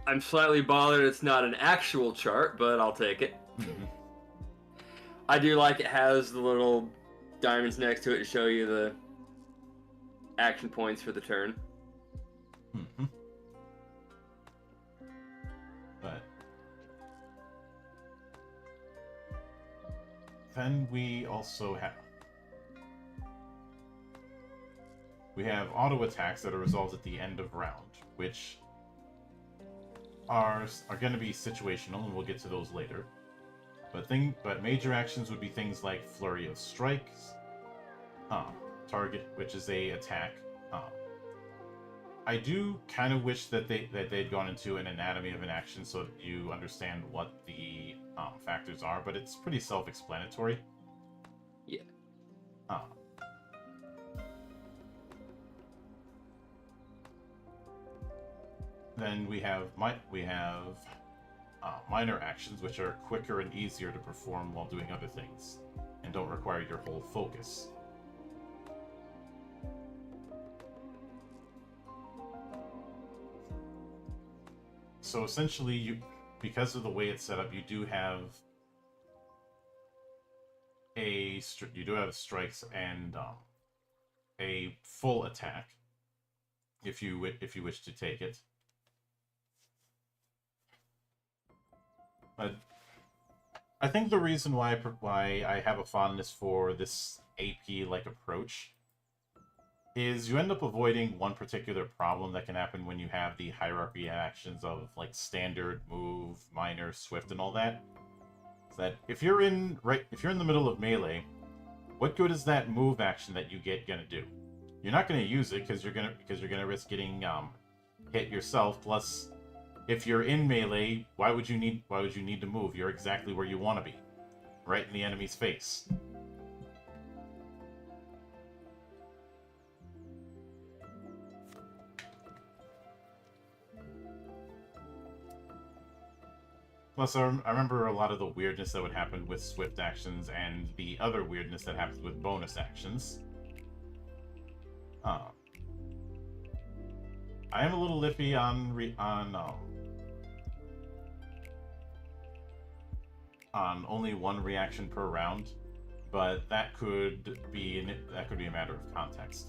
I'm slightly bothered it's not an actual chart, but I'll take it. Mhm. I do like it has the little diamonds next to it to show you the action points for the turn. Mhm. then we also have auto attacks that are resolved at the end of round, which are going to be situational, and we'll get to those later. But major actions would be things like Flurry of Strikes, Target, which is a attack. I do kind of wish that they'd gone into an anatomy of an action so that you understand what the factors are, but it's pretty self-explanatory. Yeah. Then we have minor actions, which are quicker and easier to perform while doing other things, and don't require your whole focus. So essentially, because of the way it's set up, you do have strikes and a full attack if you wish to take it. But I think the reason why I have a fondness for this AP-like approach is you end up avoiding one particular problem that can happen when you have the hierarchy actions of like standard, move, minor, swift, and all that. Is that if you're in the middle of melee, what good is that move action that you get gonna do? You're not gonna use it because you're gonna risk getting hit yourself. Plus, if you're in melee, why would you need to move? You're exactly where you want to be, right in the enemy's face. Plus, I remember a lot of the weirdness that would happen with swift actions and the other weirdness that happens with bonus actions. I am a little iffy on only one reaction per round, but that could be a matter of context.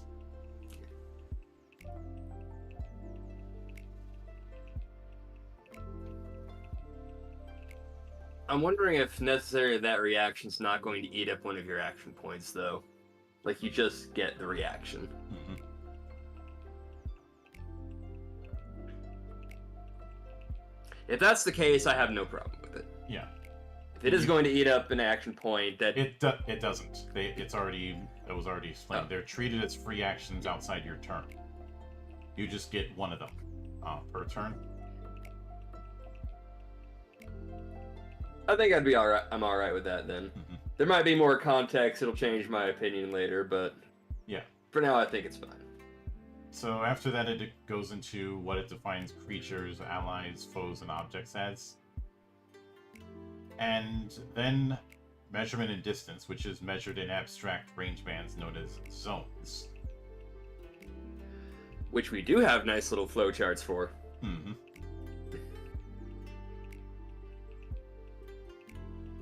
I'm wondering if necessarily that reaction's not going to eat up one of your action points, though. Like, you just get the reaction. Mm-hmm. If that's the case, I have no problem with it. Yeah. If it is going to eat up an action point, that... It doesn't. It was already explained. Oh. They're treated as free actions outside your turn. You just get one of them per turn. I think I'd be alright. I'm alright with that then. Mm-hmm. There might be more context. It'll change my opinion later, but yeah. For now, I think it's fine. So after that, it goes into what it defines creatures, allies, foes, and objects as. And then measurement and distance, which is measured in abstract range bands known as zones. Which we do have nice little flowcharts for. Mm-hmm.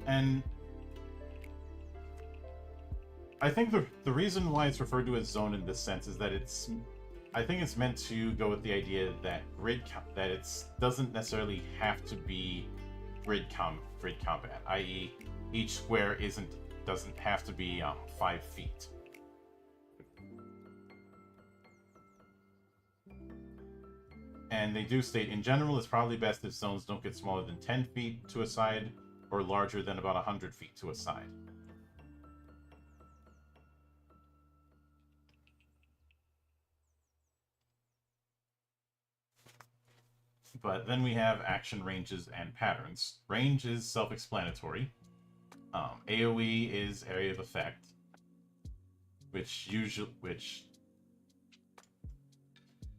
And I think the reason why it's referred to as zone in this sense is that I think it's meant to go with the idea that it doesn't necessarily have to be grid combat, i.e., each square doesn't have to be 5 feet. And they do state, in general, it's probably best if zones don't get smaller than 10 feet to a side, or larger than about 100 feet to a side. But then we have action ranges and patterns. Range is self-explanatory. AoE is area of effect, which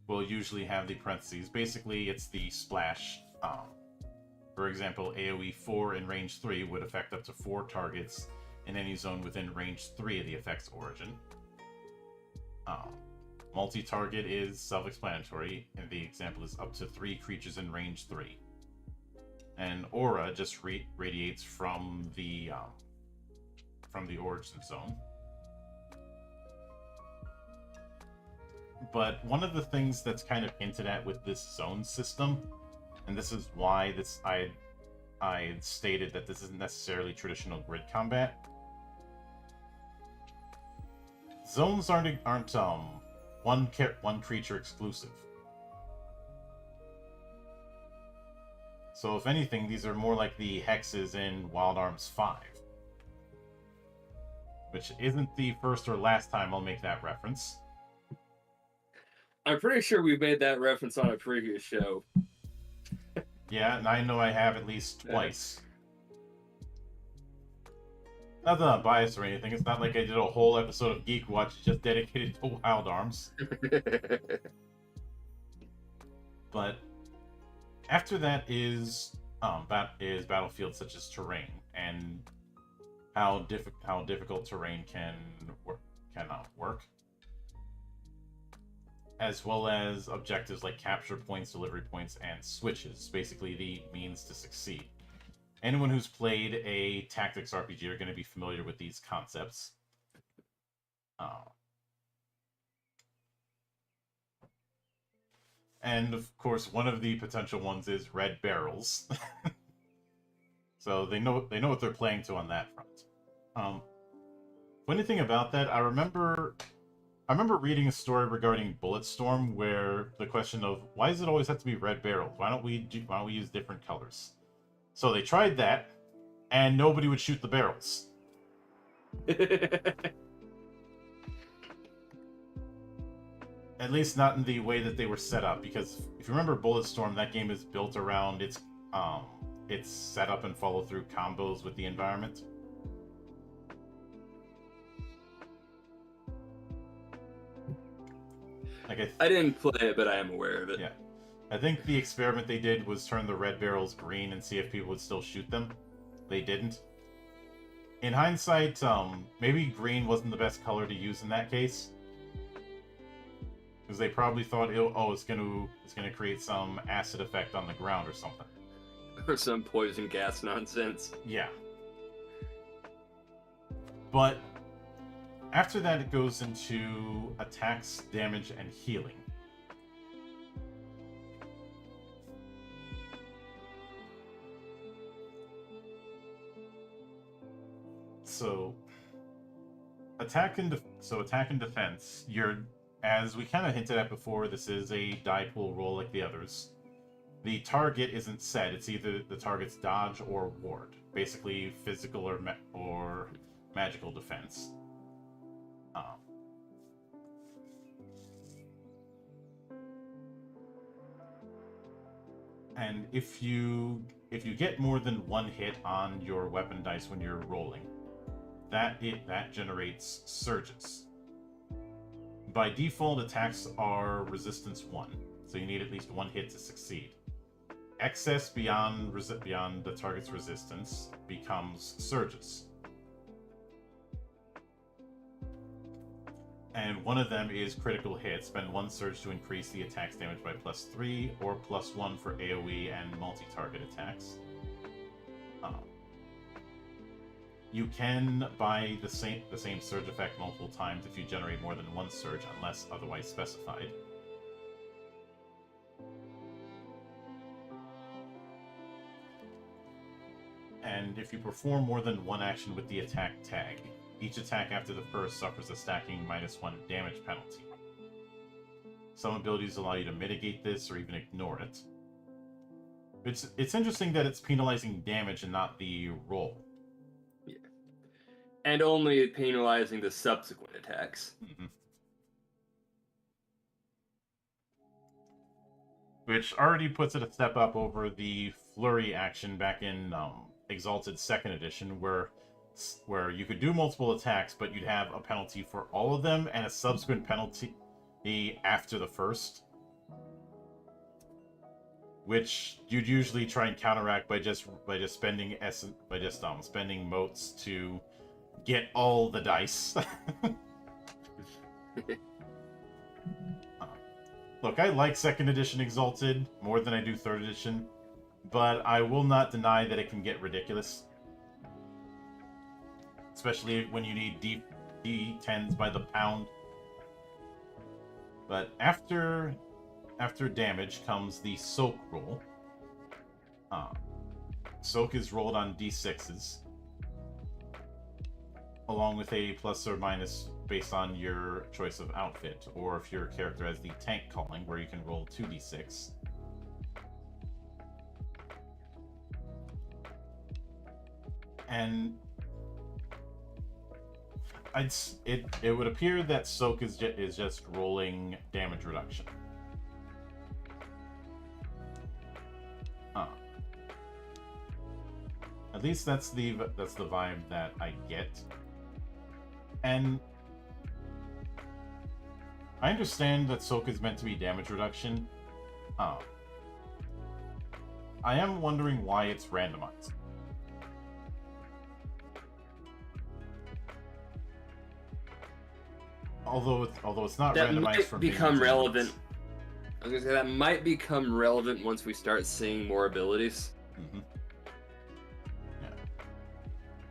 will usually have the parentheses. Basically, it's the splash. For example, AoE 4 in range 3 would affect up to 4 targets in any zone within range 3 of the effect's origin. Multi-target is self-explanatory, and the example is up to 3 creatures in range 3. And aura just radiates from the origin zone. But one of the things that's kind of hinted at with this zone system, and this is why I stated that this isn't necessarily traditional grid combat, zones aren't one creature exclusive. So if anything, these are more like the hexes in Wild Arms 5. Which isn't the first or last time I'll make that reference. I'm pretty sure we made that reference on a previous show. Yeah, and I know I have at least twice. Not that I'm biased or anything, it's not like I did a whole episode of Geek Watch just dedicated to Wild Arms. But after that is battlefields such as terrain, and how difficult terrain can work, as well as objectives like capture points, delivery points, and switches, basically the means to succeed. Anyone who's played a tactics RPG are going to be familiar with these concepts. And of course, one of the potential ones is red barrels. So they know what they're playing to on that front. Funny thing about that, I remember reading a story regarding Bulletstorm where the question of why does it always have to be red barrels? Why don't we use different colors? So they tried that, and nobody would shoot the barrels. At least not in the way that they were set up, because if you remember Bulletstorm, that game is built around its setup and follow through combos with the environment. Like I didn't play it, but I am aware of it. Yeah. I think the experiment they did was turn the red barrels green and see if people would still shoot them. They didn't. In hindsight, maybe green wasn't the best color to use in that case, because they probably thought, it's gonna create some acid effect on the ground or something, or some poison gas nonsense. Yeah. But after that, it goes into attacks, damage, and healing. So attack and defense, as we kind of hinted at before, this is a die pool roll like the others. The target isn't set, it's either the target's dodge or ward, basically physical or magical defense. And if you get more than one hit on your weapon dice when you're rolling, that generates surges. By default, attacks are resistance 1, so you need at least one hit to succeed. Excess beyond the target's resistance becomes surges. And one of them is critical hit. Spend one surge to increase the attack's damage by +3 or +1 for AoE and multi-target attacks. You can buy the same surge effect multiple times if you generate more than one surge, unless otherwise specified. And if you perform more than one action with the attack tag, each attack after the first suffers a stacking -1 damage penalty. Some abilities allow you to mitigate this or even ignore it. It's interesting that it's penalizing damage and not the roll. Yeah. And only penalizing the subsequent attacks. Mm-hmm. Which already puts it a step up over the flurry action back in Exalted 2nd Edition, where you could do multiple attacks, but you'd have a penalty for all of them and a subsequent penalty after the first, which you'd usually try and counteract by just spending spending motes to get all the dice. Look, I like 2nd Edition Exalted more than I do 3rd Edition, but I will not deny that it can get ridiculous. Especially when you need D10s by the pound. But after damage comes the soak roll. Soak is rolled on D6s, along with a plus or minus based on your choice of outfit, or if your character has the tank calling, where you can roll 2d6. And it would appear that Soak is just rolling damage reduction. At least that's the vibe that I get. And I understand that Soak is meant to be damage reduction. I am wondering why it's randomized. Although it's not That randomized might from become being relevant. I was gonna say that might become relevant once we start seeing more abilities. Mm-hmm. Yeah.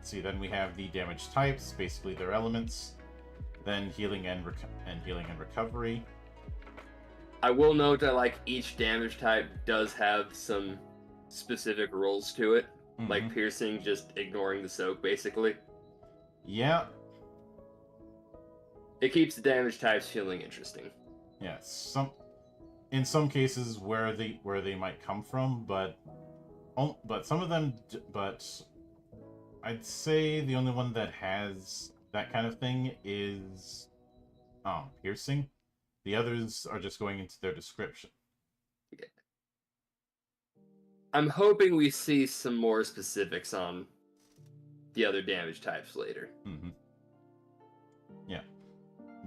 See, then we have the damage types, basically their elements. Then healing and recovery. I will note that like each damage type does have some specific rules to it, Mm-hmm. like piercing, just ignoring the soak, basically. Yeah. It keeps the damage types feeling interesting. Yeah. In some cases where they might come from, but some of them. But I'd say the only one that has that kind of thing is piercing. The others are just going into their description. Yeah. I'm hoping we see some more specifics on the other damage types later. Mm-hmm. Yeah.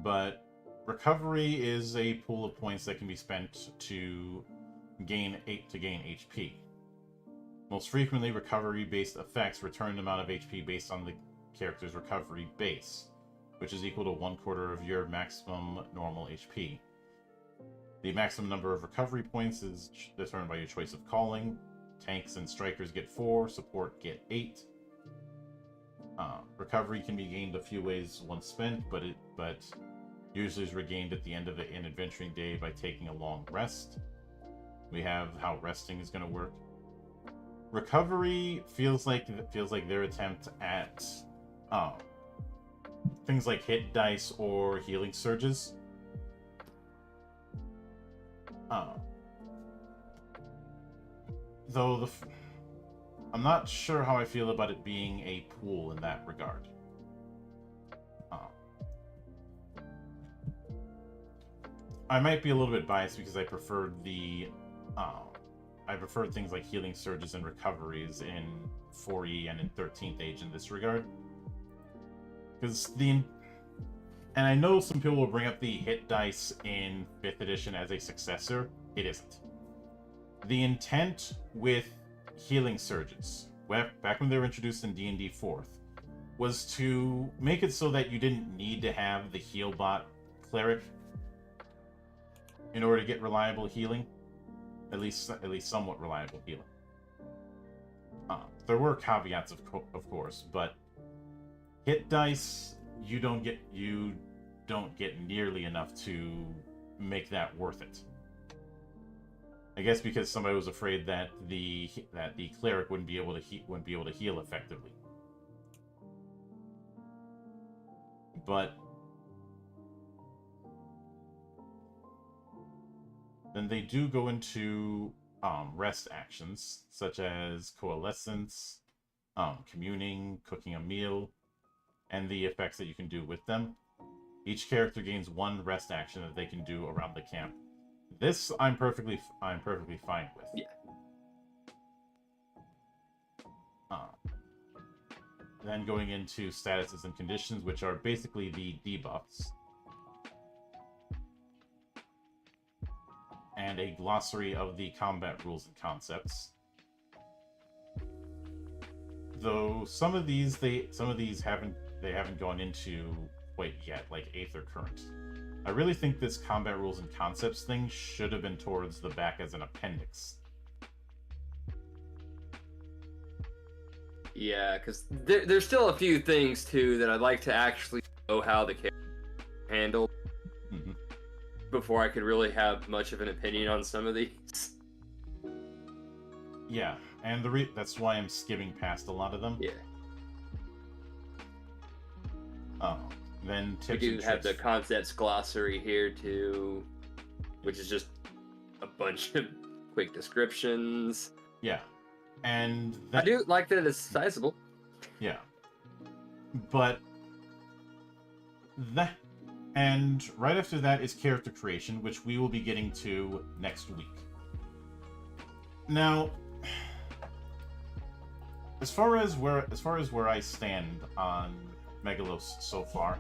But recovery is a pool of points that can be spent to gain HP. Most frequently, recovery-based effects return an amount of HP based on the character's recovery base, which is equal to 1/4 of your maximum normal HP. The maximum number of recovery points is determined by your choice of calling. Tanks and strikers get 4, support get 8. Recovery can be gained a few ways once spent, but usually is regained at the end of an adventuring day by taking a long rest. We have how resting is going to work. Recovery feels like their attempt at things like hit dice or healing surges. Though I'm not sure how I feel about it being a pool in that regard. I might be a little bit biased because I preferred things like healing surges and recoveries in 4E and in 13th Age in this regard. And I know some people will bring up the hit dice in 5th edition as a successor. It isn't. The intent with healing surges, back when they were introduced in D&D 4th, was to make it so that you didn't need to have the healbot cleric in order to get reliable healing. At least somewhat reliable healing. There were caveats, of course, but hit dice you don't get nearly enough to make that worth it. I guess because somebody was afraid that the cleric wouldn't be able to heal effectively. But then they do go into rest actions, such as coalescence, communing, cooking a meal, and the effects that you can do with them. Each character gains 1 rest action that they can do around the camp. This I'm perfectly fine with. Yeah. Then going into statuses and conditions, which are basically the debuffs. And a glossary of the combat rules and concepts. Though some of these haven't gone into quite yet, like 8th or current. I really think this combat rules and concepts thing should have been towards the back as an appendix. Yeah, because there's still a few things too that I'd like to actually know how the character handled before I could really have much of an opinion on some of these. Yeah, and that's why I'm skimming past a lot of them. Yeah. then We tips do and have the tricks. concepts glossary here too, which is just a bunch of quick descriptions. Yeah, and I do like that it's sizable. Yeah, but that, and right after that is character creation, which we will be getting to next week. Now, as far as where I stand on Megalos so far,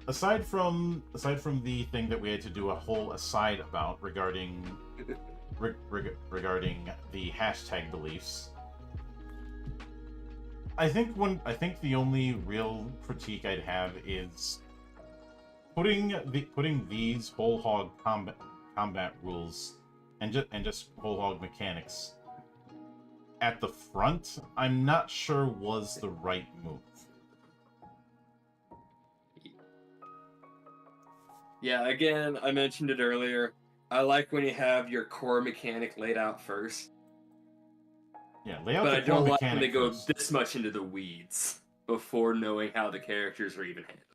aside from the thing that we had to do a whole aside about regarding the hashtag beliefs, I think the only real critique I'd have is putting these whole hog combat rules and just whole hog mechanics at the front. I'm not sure was the right move. Yeah, again, I mentioned it earlier. I like when you have your core mechanic laid out first. Yeah, lay out But the I core don't like when mechanic they go first. this much into the weeds before knowing how the characters are even handled.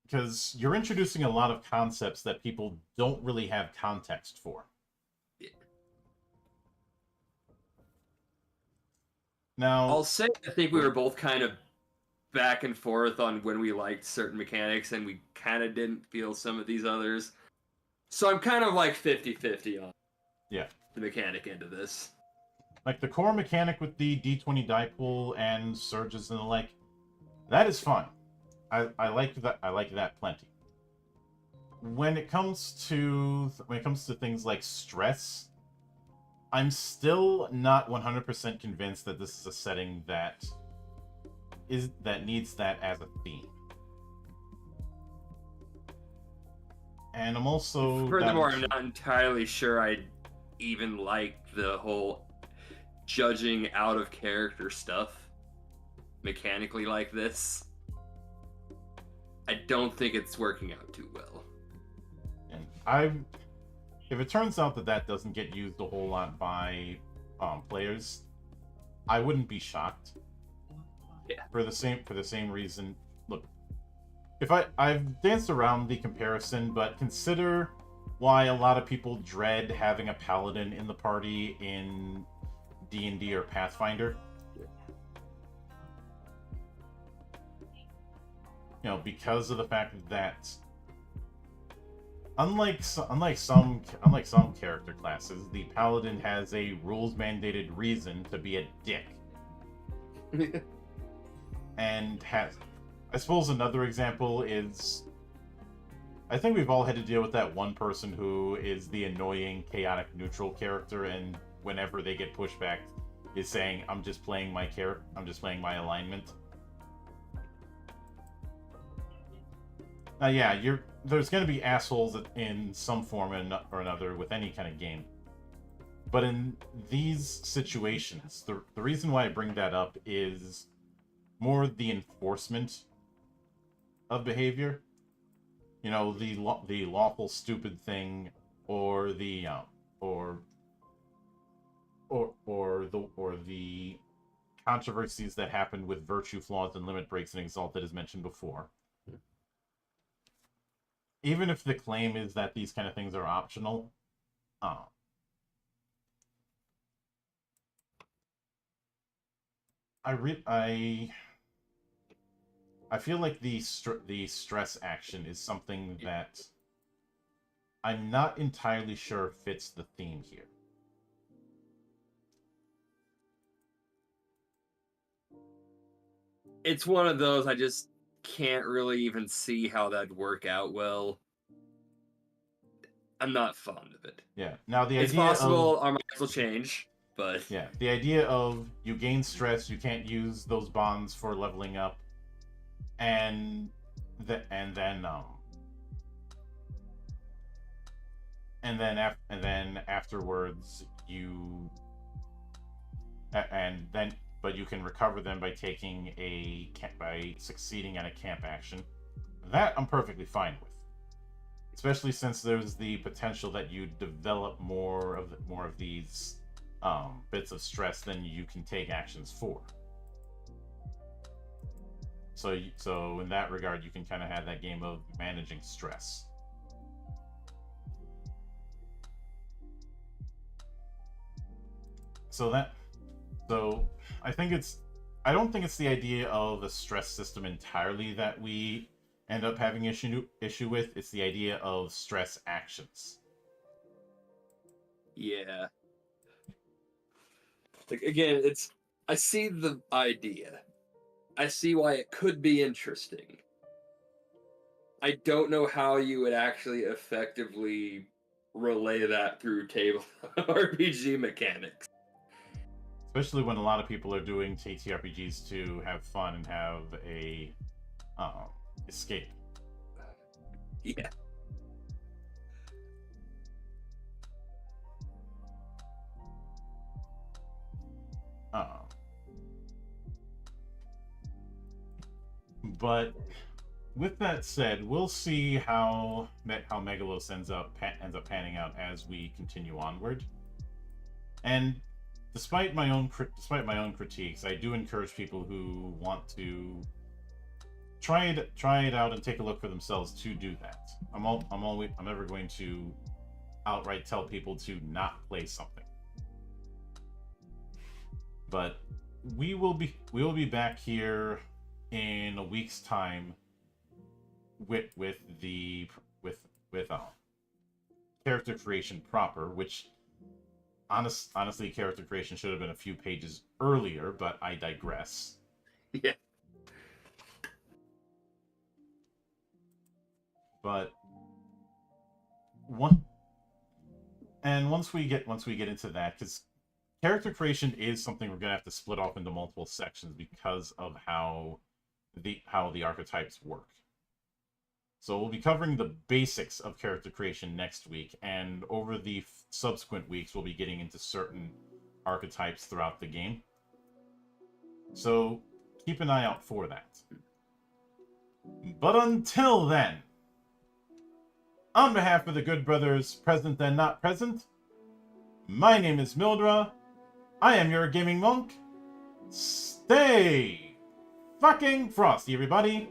Because you're introducing a lot of concepts that people don't really have context for. Yeah. Now, I'll say I think we were both kind of back and forth on when we liked certain mechanics and we kind of didn't feel some of these others. So I'm kind of like 50-50 on yeah, the mechanic end of this. like the core mechanic with the D20 die pool and surges and the like, that is fun. I like that. I like that plenty. When it comes to things like stress, I'm still not 100% convinced that this is a setting that needs that as a theme. And I'm also Furthermore, I'm not entirely sure I even like the whole judging out of character stuff mechanically like this. I don't think it's working out too well. And if it turns out that doesn't get used a whole lot by players, I wouldn't be shocked. Yeah. For the same reason. Look, if I've danced around the comparison, but consider why a lot of people dread having a paladin in the party in D&D or Pathfinder. You know, because of the fact that unlike some character classes, the paladin has a rules mandated reason to be a dick. And I suppose another example is, I think we've all had to deal with that one person who is the annoying chaotic neutral character, and whenever they get pushed back is saying, I'm just playing my alignment. Yeah, there's going to be assholes in some form or another with any kind of game. But in these situations, the reason why I bring that up is more the enforcement of behavior. You know, the lawful stupid thing, or the the controversies that happen with virtue flaws and limit breaks and exalted, as mentioned before. Even if the claim is that these kind of things are optional, I feel like the stress action is something that I'm not entirely sure fits the theme here. It's one of those I just can't really even see how that'd work out well. I'm not fond of it. Yeah. Now it's possible our minds will change, but yeah, the idea of you gain stress, you can't use those bonds for leveling up, and then afterwards but you can recover them by by succeeding at a camp action. That I'm perfectly fine with, especially since there's the potential that you develop more of these bits of stress than you can take actions for. So in that regard, you can kind of have that game of managing stress. So I don't think it's the idea of a stress system entirely that we end up having issue with. It's the idea of stress actions. Yeah. Like, again, I see the idea. I see why it could be interesting. I don't know how you would actually effectively relay that through table RPG mechanics. Especially when a lot of people are doing TTRPGs to have fun and have a escape. Yeah. But with that said, we'll see how Megalos ends up panning out as we continue onward. And despite my own critiques, I do encourage people who want to try it out and take a look for themselves to do that. I'm never going to outright tell people to not play something. But we will be back here in a week's time with character creation proper, which honestly character creation should have been a few pages earlier, but I digress. Yeah. But once we get into that, because character creation is something we're gonna have to split off into multiple sections because of how the archetypes work. So we'll be covering the basics of character creation next week, and over the subsequent weeks we'll be getting into certain archetypes throughout the game. So keep an eye out for that. But until then, on behalf of the good brothers present and not present, my name is Mildra. I am your gaming monk. Stay fucking frosty, everybody.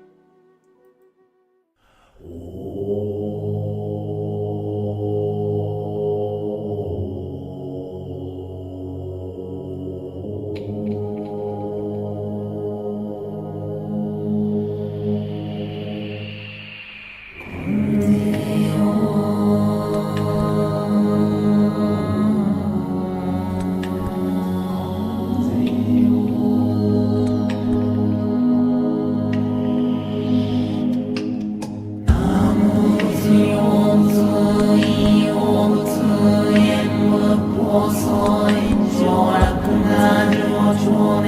Sure,